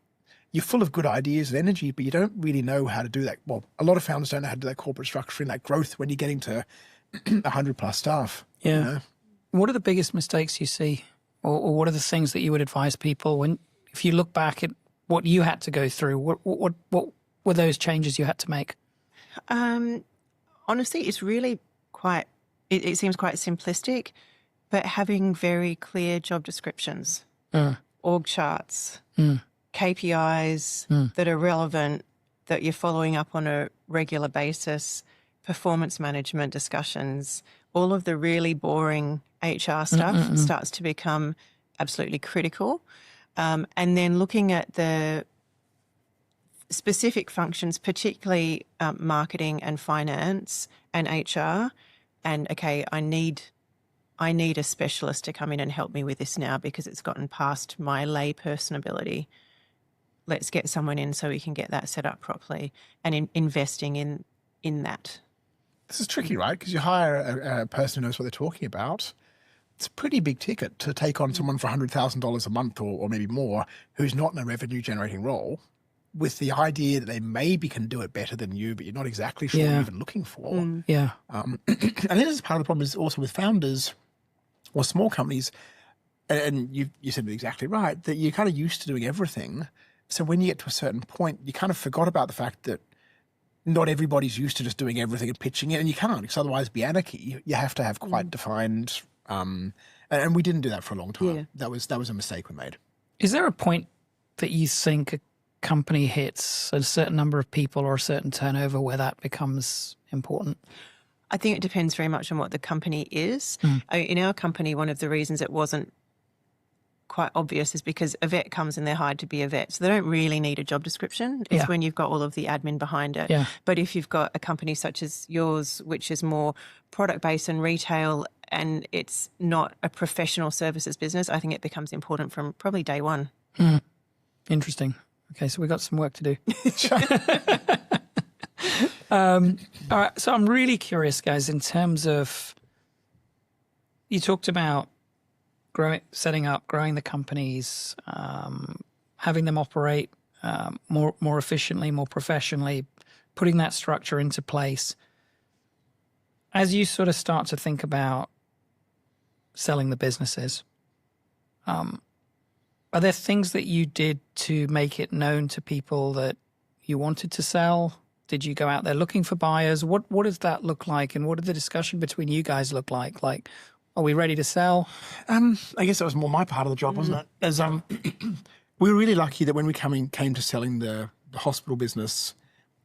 you're full of good ideas and energy, but you don't really know how to do that. Well, a lot of founders don't know how to do that corporate structure and that growth when you're getting to 100+ staff. Yeah. What are the biggest mistakes you see? Or what are the things that you would advise people if you look back at what you had to go through? What were those changes you had to make? Honestly, it's really quite, it seems quite simplistic, but having very clear job descriptions, org charts, KPIs that are relevant, that you're following up on a regular basis, performance management discussions, all of the really boring HR stuff starts to become absolutely critical. And then looking at the specific functions, particularly marketing and finance and HR, and okay, I need a specialist to come in and help me with this now because it's gotten past my layperson ability. Let's get someone in so we can get that set up properly, and investing in that. This is tricky, right? Because you hire a person who knows what they're talking about. It's a pretty big ticket to take on someone for $100,000 a month or maybe more who's not in a revenue-generating role, with the idea that they maybe can do it better than you, but you're not exactly sure what you're even looking for. Mm. Yeah. And this is part of the problem is also with founders or small companies, and you said it exactly right, that you're kind of used to doing everything. So when you get to a certain point, you kind of forgot about the fact that not everybody's used to just doing everything and pitching it, and you can't, because otherwise it'd be anarchy. You have to have quite defined, and we didn't do that for a long time. Yeah. That was a mistake we made. Is there a point that you think a company hits a certain number of people or a certain turnover where that becomes important? I think it depends very much on what the company is. In our company, one of the reasons it wasn't quite obvious is because a vet comes and they're hired to be a vet. So they don't really need a job description. It's when you've got all of the admin behind it. Yeah. But if you've got a company such as yours, which is more product-based and retail, and it's not a professional services business, I think it becomes important from probably day one. Interesting. Okay, so we've got some work to do. All right, so I'm really curious, guys, in terms of, you talked about setting up, growing the companies, having them operate more efficiently, more professionally, putting that structure into place. As you sort of start to think about selling the businesses, are there things that you did to make it known to people that you wanted to sell? Did you go out there looking for buyers? What does that look like, and what did the discussion between you guys look like? Like, are we ready to sell? I guess that was more my part of the job, wasn't it? As we were really lucky that when we came to selling the hospital business,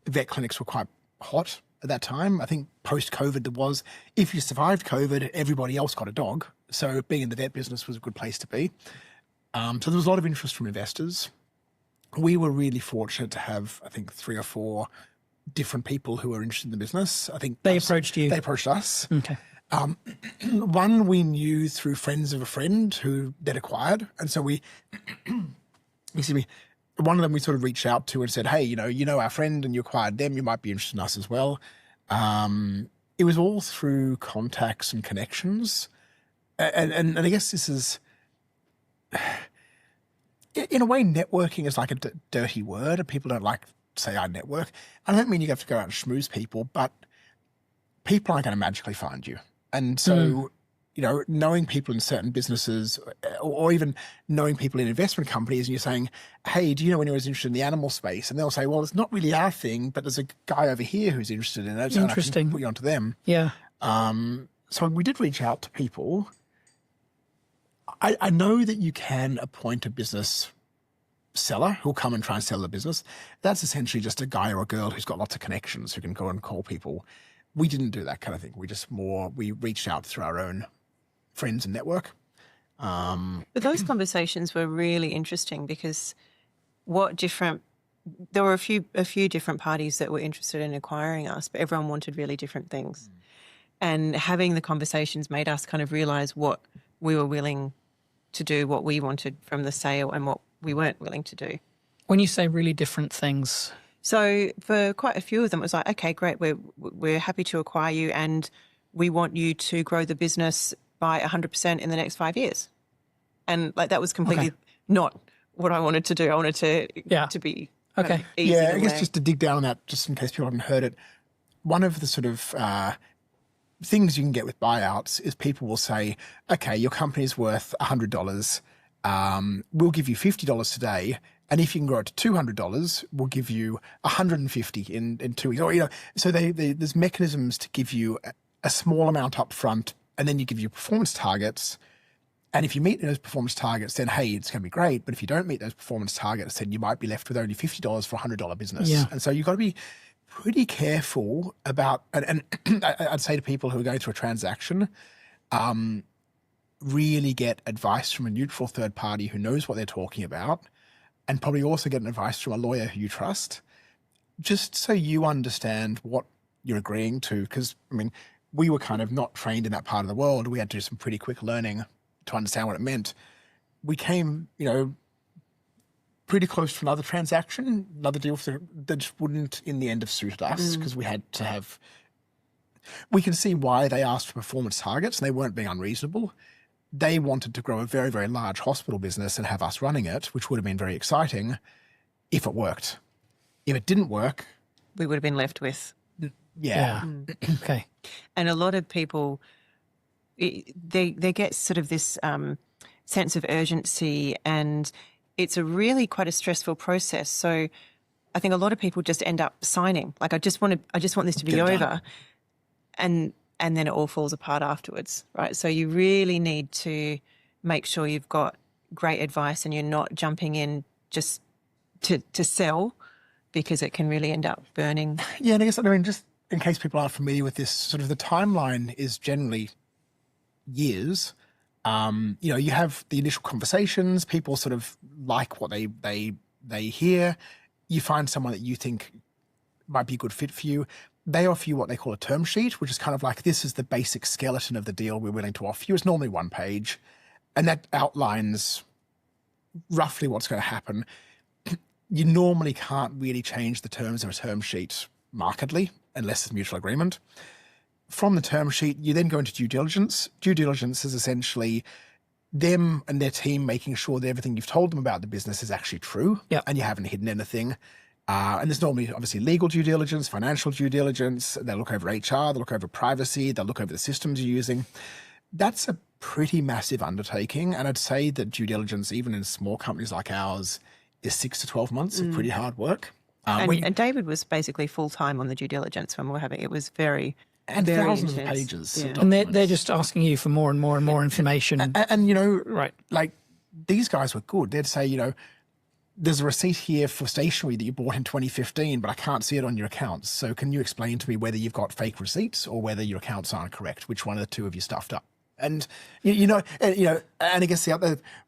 vet clinics were quite hot at that time. I think post-COVID there was, if you survived COVID, everybody else got a dog. So being in the vet business was a good place to be. So there was a lot of interest from investors. We were really fortunate to have, I think, 3 or 4 different people who were interested in the business. I think They approached you? They approached us. Okay. One we knew through friends of a friend who they'd acquired. And so we, excuse me, one of them we sort of reached out to and said, hey, you know our friend and you acquired them, you might be interested in us as well. It was all through contacts and connections. And I guess this is, in a way, networking is like a dirty word. People don't like to say I network. I don't mean you have to go out and schmooze people, but people aren't going to magically find you. And so, knowing people in certain businesses or even knowing people in investment companies, and you're saying, hey, do you know anyone who's interested in the animal space? And they'll say, well, it's not really our thing, but there's a guy over here who's interested in it. So Interesting. I can put you onto them. Yeah. So we did reach out to people. I know that you can appoint a business seller who'll come and try and sell the business. That's essentially just a guy or a girl who's got lots of connections who can go and call people. We didn't do that kind of thing. We reached out through our own friends and network. But those conversations were really interesting because there were a few different parties that were interested in acquiring us, but everyone wanted really different things. And having the conversations made us kind of realize what we were willing to do, what we wanted from the sale and what we weren't willing to do. When you say really different things. So for quite a few of them, it was like, okay, great, we're happy to acquire you and we want you to grow the business by 100% in the next 5 years. And like that was completely not what I wanted to do. I wanted to be kind of easy Yeah, to I guess learn. just to dig down on that, just in case people haven't heard it, one of the sort of things you can get with buyouts is people will say, okay, your company's worth $100. We'll give you $50 today. And if you can grow it to $200, we'll give you $150 in 2 weeks. Or, so there's mechanisms to give you a small amount up front, and then you give you performance targets. And if you meet those performance targets, then, hey, it's going to be great. But if you don't meet those performance targets, then you might be left with only $50 for a $100 business. Yeah. And so you've got to be pretty careful about, and I'd say to people who are going through a transaction, really get advice from a neutral third party who knows what they're talking about, and probably also get an advice from a lawyer who you trust, just so you understand what you're agreeing to. Because, we were kind of not trained in that part of the world. We had to do some pretty quick learning to understand what it meant. We came, pretty close to another transaction, another deal that just wouldn't, in the end, have suited us because we had to have. We can see why they asked for performance targets, and they weren't being unreasonable. They wanted to grow a very, very large hospital business and have us running it, which would have been very exciting if it worked. If it didn't work, We would have been left with. yeah. Okay. And a lot of people, they get sort of this sense of urgency, and it's quite a stressful process. So I think a lot of people just end up signing. Like, I just want this to be Get it over. done. And then it all falls apart afterwards, right? So you really need to make sure you've got great advice and you're not jumping in just to sell, because it can really end up burning. Yeah, and I guess, I mean, just in case people aren't familiar with this, sort of the timeline is generally years. You have the initial conversations, people sort of like what they hear. You find someone that you think might be a good fit for you. They offer you what they call a term sheet, which is kind of like, this is the basic skeleton of the deal we're willing to offer you. It's normally one page, and that outlines roughly what's going to happen. You normally can't really change the terms of a term sheet markedly unless there's mutual agreement. From the term sheet, you then go into due diligence. Due diligence is essentially them and their team making sure that everything you've told them about the business is actually true, and you haven't hidden anything. And there's normally obviously legal due diligence, financial due diligence. They'll look over HR, they'll look over privacy, they'll look over the systems you're using. That's a pretty massive undertaking. And I'd say that due diligence, even in small companies like ours, is 6 to 12 months of pretty hard work. And David was basically full-time on the due diligence when we were having it. Was very thousands intense. of pages. Yeah. And they're just asking you for more and more and more information. And right. like these guys were good. They'd say, there's a receipt here for stationery that you bought in 2015, but I can't see it on your accounts. So can you explain to me whether you've got fake receipts or whether your accounts aren't correct? Which one of the two have you stuffed up? And and I guess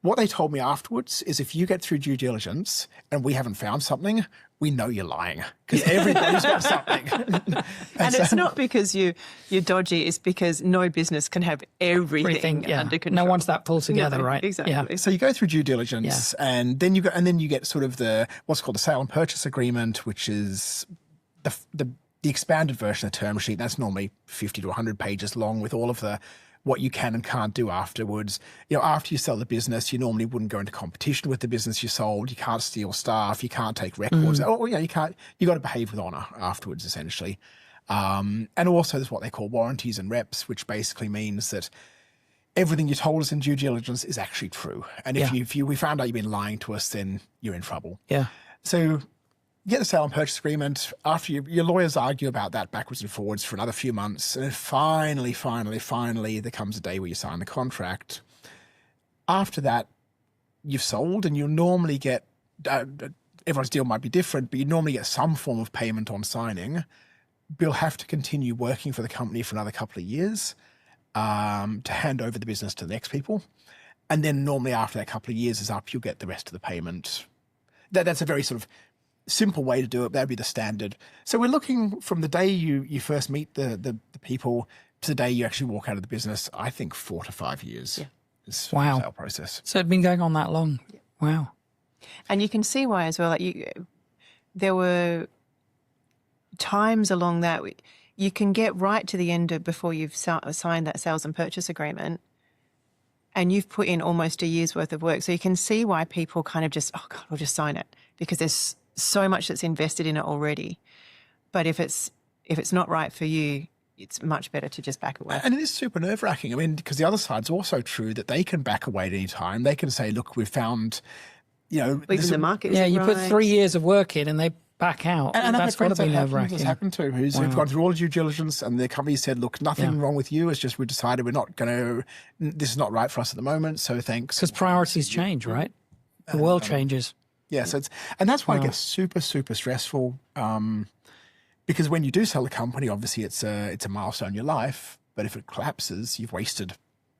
what they told me afterwards is, if you get through due diligence and we haven't found something, we know you're lying, because everybody's got something. And it's not because you're dodgy; it's because no business can have everything under control. No one's that pulled together, right? Exactly. Yeah. So you go through due diligence, and then you get sort of what's called the sale and purchase agreement, which is the expanded version of the term sheet. That's normally 50 to 100 pages long, with all of what you can and can't do afterwards. After you sell the business, you normally wouldn't go into competition with the business you sold. You can't steal staff. You can't take records. You can't. You got to behave with honor afterwards, essentially. And also, there's what they call warranties and reps, which basically means that everything you told us in due diligence is actually true. And if we found out you've been lying to us, then you're in trouble. Yeah. So you get the sale and purchase agreement. After your lawyers argue about that backwards and forwards for another few months. And then finally, there comes a day where you sign the contract. After that, you've sold, and you'll normally get, everyone's deal might be different, but you normally get some form of payment on signing. But you'll have to continue working for the company for another couple of years to hand over the business to the next people. And then normally after that couple of years is up, you'll get the rest of the payment. That's a very sort of simple way to do it. That'd be the standard. So we're looking from the day you first meet the people to the day you actually walk out of the business, I think 4 to 5 years. Yeah. Is Wow. the sale process. So it'd been going on that long. Yeah. Wow. And you can see why as well. Like there were times along that you can get right to the end of before you've signed that sales and purchase agreement, and you've put in almost a year's worth of work. So you can see why people kind of just, oh God, we'll just sign it, because there's so much that's invested in it already. But if it's not right for you, it's much better to just back away. And it is super nerve-wracking. I mean, because the other side's also true, that they can back away at any time. They can say, look, we've found, Even the market. Yeah, you put 3 years of work in and they back out. And that's got to be nerve-wracking. It's happened to who've gone through all the due diligence, and the company said, look, nothing wrong with you. It's just we decided we're not going to, this is not right for us at the moment, so thanks. Because priorities change, right? The world changes. Yeah, so and that's why it gets super, super stressful. Because when you do sell a company, obviously it's a milestone in your life, but if it collapses, you've wasted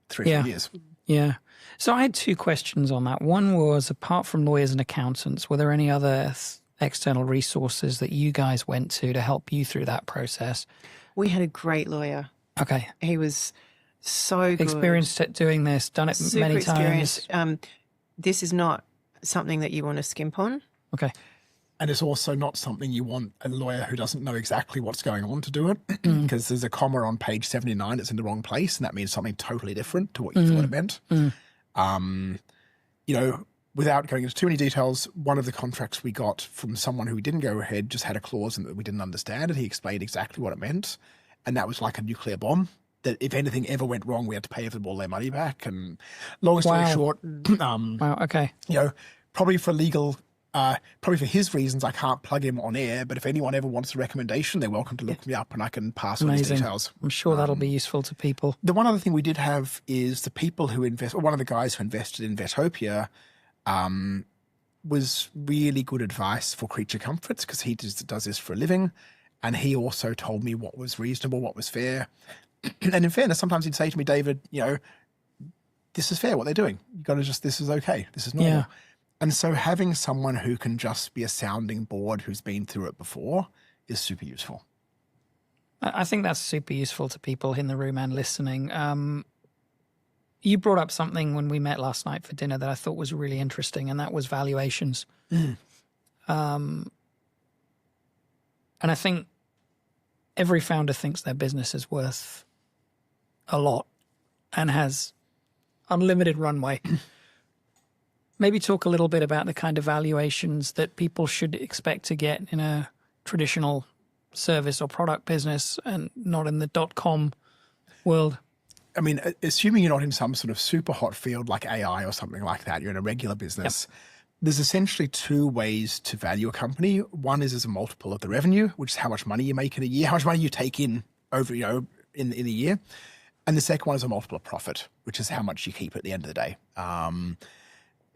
3 or 4 years. Yeah. So I had 2 questions on that. One was, apart from lawyers and accountants, were there any other external resources that you guys went to help you through that process? We had a great lawyer. Okay. He was so good. Experienced at doing this, done it Super many experienced. times. This is not something that you want to skimp on. Okay. And it's also not something you want a lawyer who doesn't know exactly what's going on to do it, because there's a comma on page 79 that's in the wrong place, and that means something totally different to what you thought it meant. Without going into too many details, one of the contracts we got from someone who didn't go ahead just had a clause in that we didn't understand, and he explained exactly what it meant. And that was like a nuclear bomb, that if anything ever went wrong, we had to pay them all their money back. And long story short, Wow, okay. Probably for legal, probably for his reasons, I can't plug him on air, but if anyone ever wants a recommendation, they're welcome to look me up and I can pass on his details. I'm sure that'll be useful to people. The one other thing we did have is the people who one of the guys who invested in Vetopia, was really good advice for Creature Comforts because he does this for a living. And he also told me what was reasonable, what was fair. And in fairness, sometimes he'd say to me, David, this is fair, what they're doing. You got to this is okay. This is normal. Yeah. And so having someone who can just be a sounding board who's been through it before is super useful. I think that's super useful to people in the room and listening. You brought up something when we met last night for dinner that I thought was really interesting, and that was valuations. And I think every founder thinks their business is worth a lot and has unlimited runway. Maybe talk a little bit about the kind of valuations that people should expect to get in a traditional service or product business and not in the .com world. I mean, assuming you're not in some sort of super hot field like AI or something like that, you're in a regular business. Yep. There's essentially two ways to value a company. One is as a multiple of the revenue, which is how much money you make in a year, how much money you take in over, in a year. And the second one is a multiple of profit, which is how much you keep at the end of the day.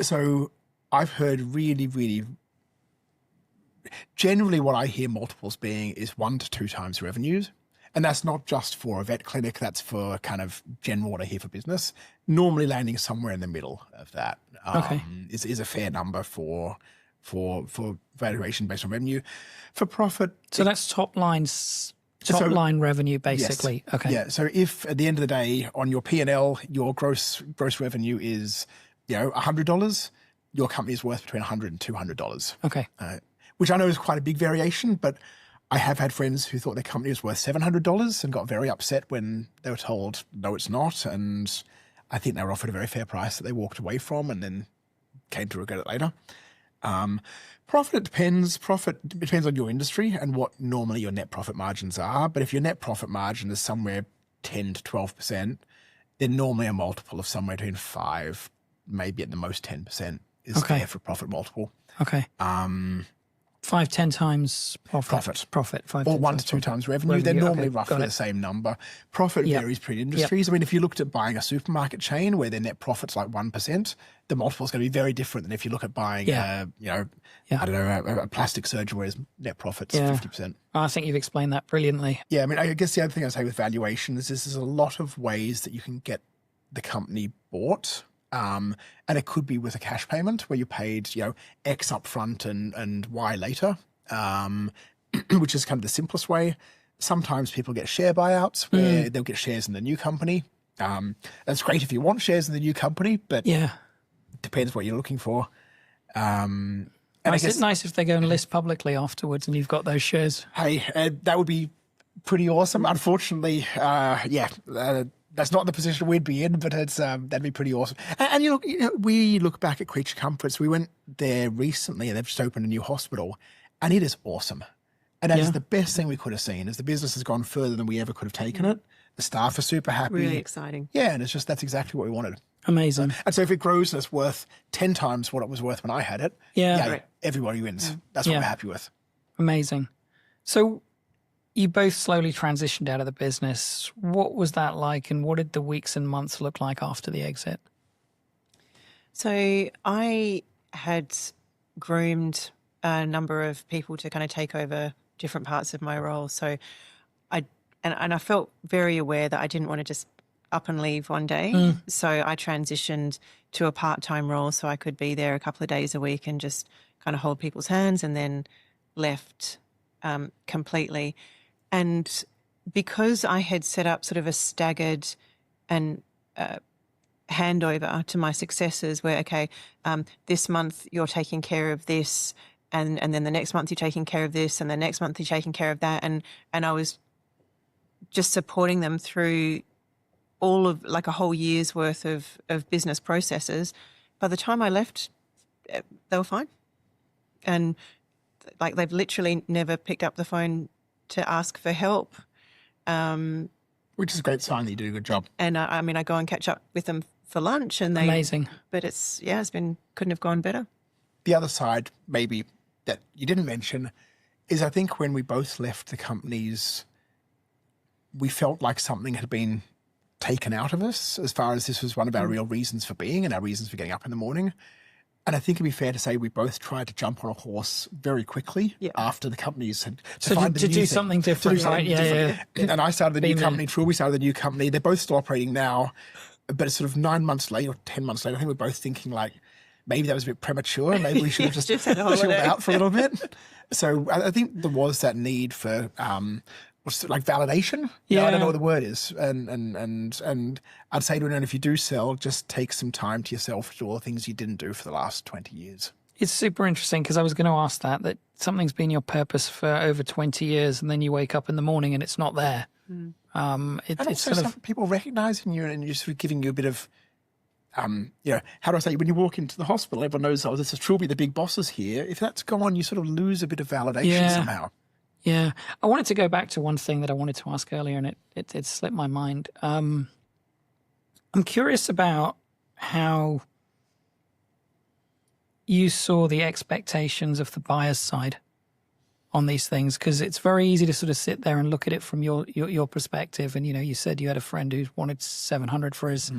So I've heard really, generally what I hear multiples being is 1 to 2 times revenues. And that's not just for a vet clinic, that's for kind of general what I hear for business. Normally landing somewhere in the middle of that is a fair number for valuation based on revenue. For profit. So that's top line revenue, basically. Yes. Okay. Yeah. So if at the end of the day on your P&L, your gross revenue is, $100, your company is worth between $100 and $200. Okay. Which I know is quite a big variation, but I have had friends who thought their company was worth $700 and got very upset when they were told, no, it's not. And I think they were offered a very fair price that they walked away from and then came to regret it later. Profit depends. Profit depends on your industry and what normally your net profit margins are. But if your net profit margin is somewhere 10 to 12%, then normally a multiple of somewhere between 5, maybe at the most 10% is fair for profit multiple. Okay. 5-10 times profit. 5 or 1 to 2 times revenue. They're normally roughly the same number. Profit varies between industries. I mean, if you looked at buying a supermarket chain where their net profit's like 1%, the multiple is going to be very different than if you look at buying, I don't know, a plastic surgeon where his net profit's 50%. I think you've explained that brilliantly. Yeah, I mean, I guess the other thing I'd say with valuation is there's a lot of ways that you can get the company bought. And it could be with a cash payment where you paid, X up front and Y later, which is kind of the simplest way. Sometimes people get share buyouts where they'll get shares in the new company. That's great if you want shares in the new company, but it depends what you're looking for. And it's nice if they go and list publicly afterwards and you've got those shares. Hey, that would be pretty awesome. Unfortunately, that's not the position we'd be in, but it's that'd be pretty awesome. And we look back at Creature Comforts. We went there recently, and they've just opened a new hospital, and it is awesome. And that is the best thing we could have seen. As the business has gone further than we ever could have taken it. The staff are super happy. Really exciting. Yeah, and that's exactly what we wanted. Amazing. And so if it grows and it's worth 10 times what it was worth when I had it, everybody wins. That's what we're happy with. Amazing. So you both slowly transitioned out of the business. What was that like, and what did the weeks and months look like after the exit? So I had groomed a number of people to kind of take over different parts of my role. So I felt very aware that I didn't want to just up and leave one day. So I transitioned to a part-time role so I could be there a couple of days a week and just kind of hold people's hands, and then left completely. And because I had set up sort of a staggered and handover to my successors where, this month you're taking care of this, and then the next month you're taking care of this, and the next month you're taking care of that. And I was just supporting them through all of like a whole year's worth of business processes. By the time I left, they were fine. And like they've literally never picked up the phone to ask for help. Which is a great sign that you do a good job. And I go and catch up with them for lunch, and amazing. But couldn't have gone better. The other side, maybe that you didn't mention, is I think when we both left the companies, we felt like something had been taken out of us as far as this was one of our real reasons for being and our reasons for getting up in the morning. And I think it'd be fair to say we both tried to jump on a horse very quickly after the companies had to do something different, right? Yeah. And I started the new company. Trilby started the new company. They're both still operating now, but it's sort of 9 months later or 10 months later. I think we're both thinking like maybe that was a bit premature. Maybe we should have just chilled out for a little bit. So I think there was that need for like validation. I don't know what the word is. And I'd say to anyone, if you do sell, just take some time to yourself to do all the things you didn't do for the last 20 years. It's super interesting because I was going to ask that something's been your purpose for over 20 years and then you wake up in the morning and it's not there. And it's sort of people recognizing you and just sort of giving you a bit of, how do I say, when you walk into the hospital, everyone knows, this is Trilby, the big boss is here. If that's gone, you sort of lose a bit of validation somehow. Yeah. I wanted to go back to one thing that I wanted to ask earlier and it slipped my mind. I'm curious about how you saw the expectations of the buyer's side on these things, because it's very easy to sort of sit there and look at it from your perspective. And, you said you had a friend who wanted $700 for his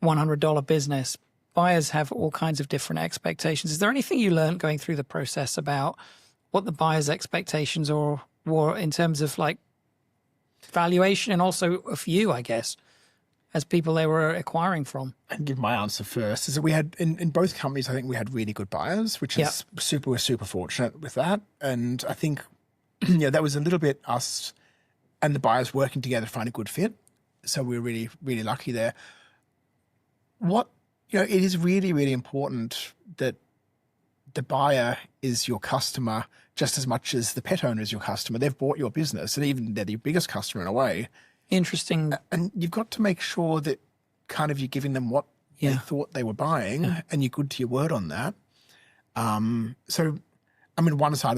$100 business. Buyers have all kinds of different expectations. Is there anything you learned going through the process about what the buyer's expectations were in terms of like valuation and also of you, I guess, as people they were acquiring from? I can give my answer first. Is that we had in both companies, I think we had really good buyers, which is we're super fortunate with that. And I think that was a little bit us and the buyers working together to find a good fit. So we were really, really lucky there. It is really, really important that the buyer is your customer just as much as the pet owner is your customer. They've bought your business and even they're the biggest customer in a way. Interesting. And you've got to make sure that kind of you're giving them what they thought they were buying and you're good to your word on that. One side of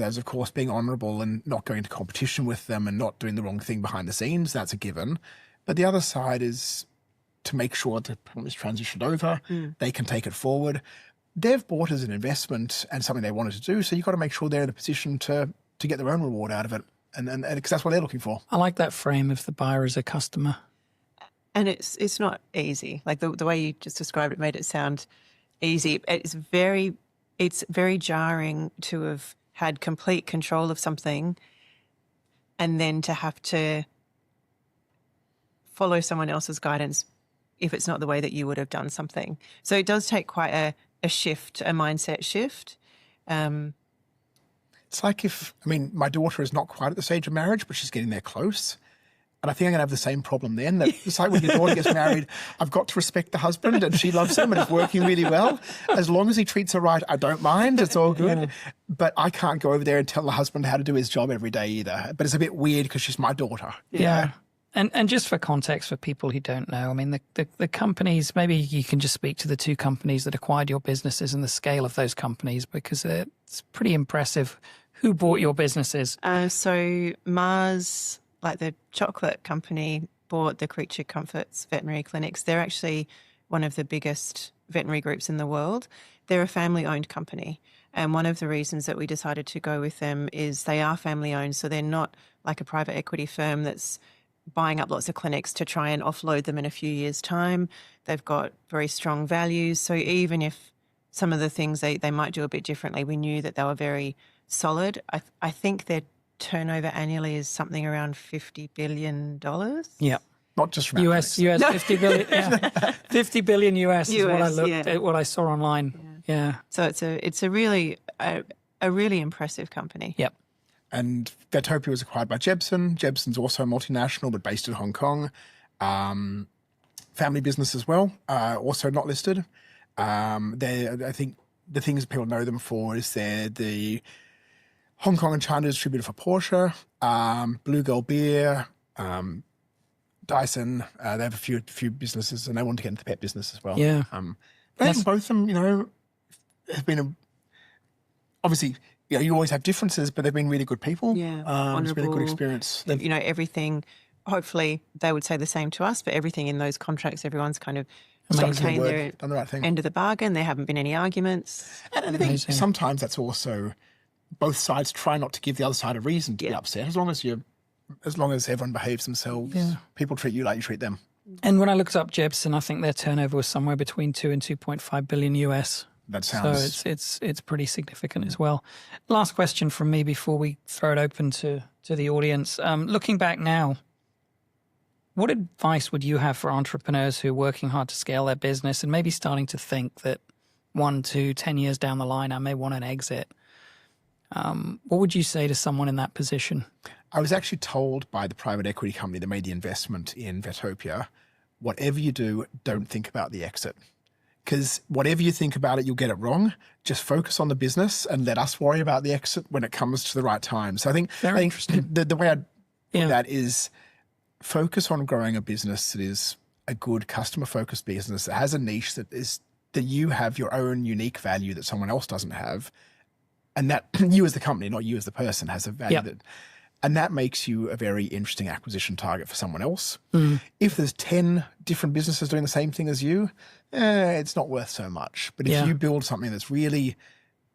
that is, of course, being honourable and not going into competition with them and not doing the wrong thing behind the scenes. That's a given. But the other side is to make sure the problem is transitioned over. They can take it forward. They've bought as an investment and something they wanted to do. So you've got to make sure they're in a position to get their own reward out of it. And because that's what they're looking for. I like that frame of the buyer as a customer. And it's not easy. Like the way you just described it made it sound easy. It's very jarring to have had complete control of something and then to have to follow someone else's guidance if it's not the way that you would have done something. So it does take quite a shift, a mindset shift. It's like my daughter is not quite at the stage of marriage, but she's getting there close. And I think I'm going to have the same problem then. That it's like when your daughter gets married, I've got to respect the husband and she loves him and it's working really well. As long as he treats her right, I don't mind. It's all good. Yeah. But I can't go over there and tell the husband how to do his job every day either. But it's a bit weird because she's my daughter. Yeah. And just for context for people who don't know, the companies, maybe you can just speak to the two companies that acquired your businesses and the scale of those companies, because it's pretty impressive. Who bought your businesses? So Mars, like the chocolate company, bought the Creature Comforts veterinary clinics. They're actually one of the biggest veterinary groups in the world. They're a family-owned company. And one of the reasons that we decided to go with them is they are family-owned, so they're not like a private equity firm that's buying up lots of clinics to try and offload them in a few years' time. They've got very strong values. So even if some of the things they might do a bit differently, we knew that they were very solid. I think their turnover annually is something around $50 billion. Yeah. Not just from US 50 billion. Yeah. 50 billion US is what I looked at, what I saw online. Yeah. So it's a really impressive company. Yep. And Vetopia was acquired by Jebsen. Jebsen's also a multinational, but based in Hong Kong. Family business as well, also not listed. I think the things people know them for is they're the Hong Kong and China distributor for Porsche, Blue Girl Beer, Dyson. They have a few businesses, and they want to get into the pet business as well. Yeah. I think both of them, have been obviously. You always have differences, but they've been really good people. Yeah, it's been a good experience. Everything, hopefully they would say the same to us, but everything in those contracts, everyone's kind of maintained their done the right thing. End of the bargain. There haven't been any arguments. And I think sometimes that's also both sides try not to give the other side a reason to be upset. As long as everyone behaves themselves, people treat you like you treat them. And when I looked up Jebsen, I think their turnover was somewhere between 2 and 2.5 billion US. That sounds... So it's pretty significant as well. Last question from me before we throw it open to the audience. Looking back now, what advice would you have for entrepreneurs who are working hard to scale their business and maybe starting to think that 1 to 10 years down the line, I may want an exit? What would you say to someone in that position? I was actually told by the private equity company that made the investment in Vetopia, whatever you do, don't think about the exit. Because whatever you think about it, you'll get it wrong. Just focus on the business and let us worry about the exit when it comes to the right time. So I think Interesting. The way I'd put that is focus on growing a business that is a good customer-focused business that has a niche that you have your own unique value that someone else doesn't have. And that you as the company, not you as the person, has a value and that makes you a very interesting acquisition target for someone else. If there's 10 different businesses doing the same thing as you, it's not worth so much. But if you build something that's really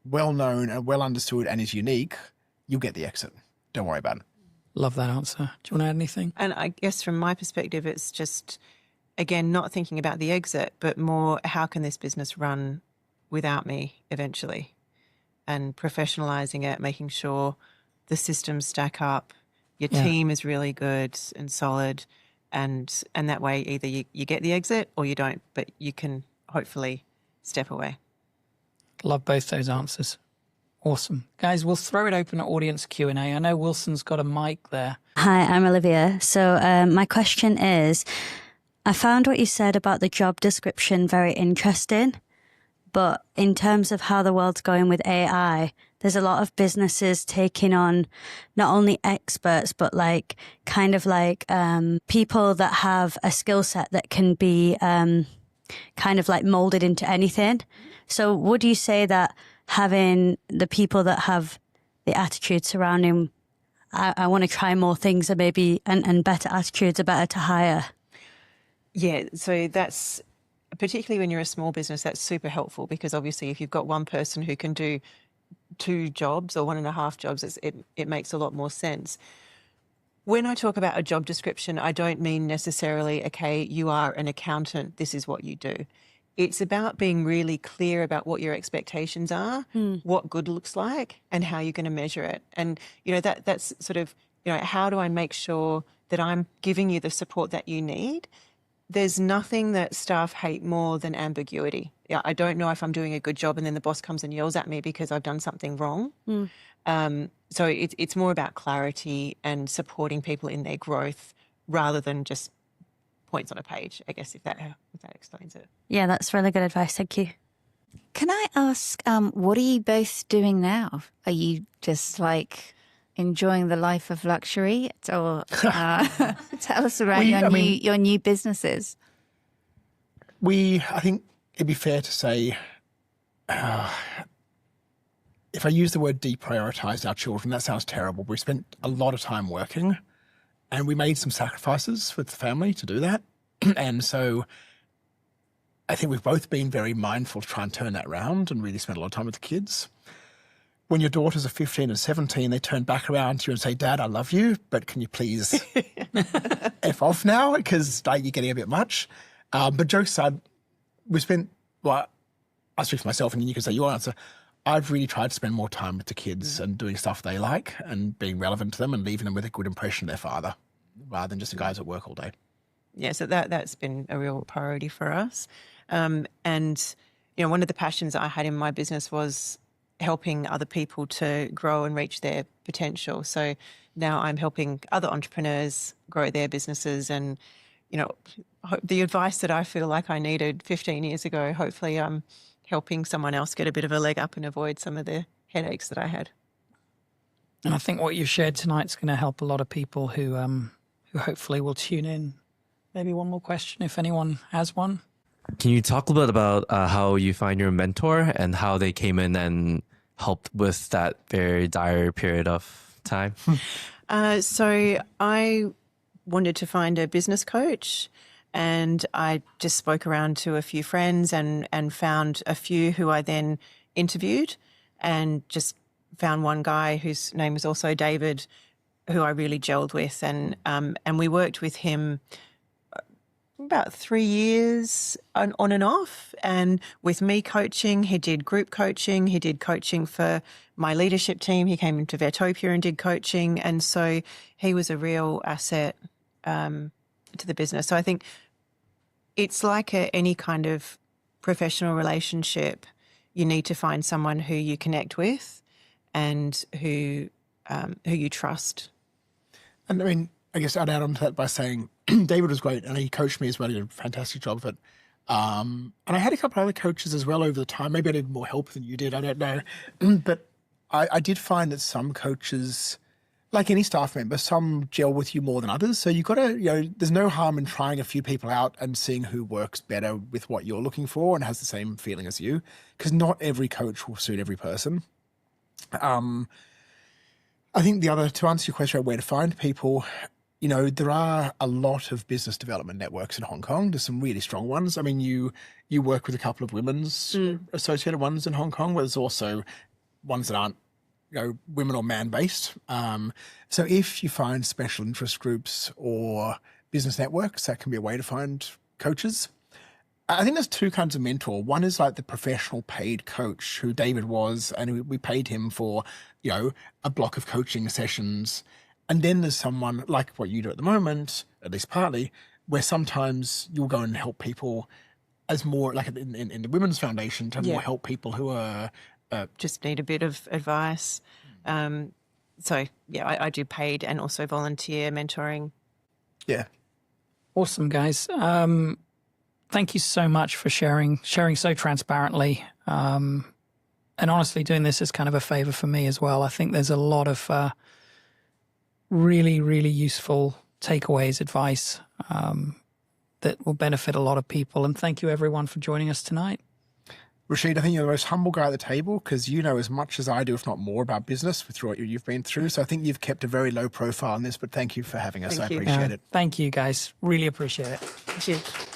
well known and well understood and is unique, you'll get the exit. Don't worry about it. Love that answer. Do you want to add anything? And I guess from my perspective, it's just, again, not thinking about the exit, but more how can this business run without me eventually? And professionalizing it, making sure the systems stack up, your team is really good and solid, and that way either you get the exit or you don't, but you can hopefully step away. Love both those answers. Awesome. Guys, we'll throw it open to audience Q&A. I know Wilson's got a mic there. Hi, I'm Olivia. So my question is, I found what you said about the job description very interesting. But in terms of how the world's going with AI, there's a lot of businesses taking on not only experts, but people that have a skill set that can be kind of like molded into anything. So would you say that having the people that have the attitude surrounding, I want to try more things and maybe and better attitudes are better to hire? Yeah, so that's... particularly when you're a small business, that's super helpful because obviously if you've got one person who can do 2 jobs or 1.5 jobs, it makes a lot more sense. When I talk about a job description, I don't mean necessarily, okay, you are an accountant, this is what you do. It's about being really clear about what your expectations are, what good looks like, and how you're going to measure it. And, that's sort of, how do I make sure that I'm giving you the support that you need? There's nothing that staff hate more than ambiguity. I don't know if I'm doing a good job and then the boss comes and yells at me because I've done something wrong. So it's more about clarity and supporting people in their growth rather than just points on a page, I guess, if that explains it. Yeah, that's really good advice. Thank you. Can I ask, what are you both doing now? Are you just enjoying the life of luxury, or tell us about your new businesses? I think it'd be fair to say, if I use the word deprioritized our children, that sounds terrible. We spent a lot of time working and we made some sacrifices with the family to do that. And so I think we've both been very mindful to try and turn that around and really spend a lot of time with the kids. When your daughters are 15 and 17, they turn back around to you and say, Dad, I love you, but can you please F off now? Because you're getting a bit much. But jokes aside, I speak for myself and you can say your answer. I've really tried to spend more time with the kids and doing stuff they like and being relevant to them and leaving them with a good impression of their father rather than just the guys at work all day. Yeah, so that's been a real priority for us. And, one of the passions I had in my business was helping other people to grow and reach their potential. So now I'm helping other entrepreneurs grow their businesses and, the advice that I feel like I needed 15 years ago, hopefully I'm helping someone else get a bit of a leg up and avoid some of the headaches that I had. And I think what you shared tonight is going to help a lot of people who hopefully will tune in. Maybe one more question if anyone has one. Can you talk a little bit about how you find your mentor and how they came in and helped with that very dire period of time? So I wanted to find a business coach and I just spoke around to a few friends and found a few who I then interviewed and just found one guy whose name was also David, who I really gelled with. And we worked with him about 3 years on and off. And with me coaching, he did group coaching. He did coaching for my leadership team. He came into Vetopia and did coaching. And so he was a real asset to the business. So I think it's like any kind of professional relationship. You need to find someone who you connect with and who you trust. And I mean, I guess I'd add on to that by saying David was great and he coached me as well. He did a fantastic job of it. And I had a couple of other coaches as well over the time. Maybe I needed more help than you did. I don't know. But I did find that some coaches, like any staff member, some gel with you more than others. So you've got to, there's no harm in trying a few people out and seeing who works better with what you're looking for and has the same feeling as you. Because not every coach will suit every person. I think to answer your question about where to find people, there are a lot of business development networks in Hong Kong. There's some really strong ones. I mean, you work with a couple of women's associated ones in Hong Kong, but there's also ones that aren't, women or man-based. So if you find special interest groups or business networks, that can be a way to find coaches. I think there's two kinds of mentor. One is like the professional paid coach who David was, and we paid him for, a block of coaching sessions. And then there's someone like what you do at the moment, at least partly, where sometimes you'll go and help people as more like in the Women's Foundation to more help people who are just need a bit of advice. So I do paid and also volunteer mentoring. Yeah. Awesome, guys. Thank you so much for sharing so transparently. And honestly, doing this is kind of a favor for me as well. I think there's a lot of really, really useful takeaways, advice that will benefit a lot of people. And thank you, everyone, for joining us tonight. Rashid, I think you're the most humble guy at the table because you know as much as I do, if not more, about business through what you've been through. So I think you've kept a very low profile on this, but thank you for having us. I appreciate it. Thank you, guys. Really appreciate it. Thank you.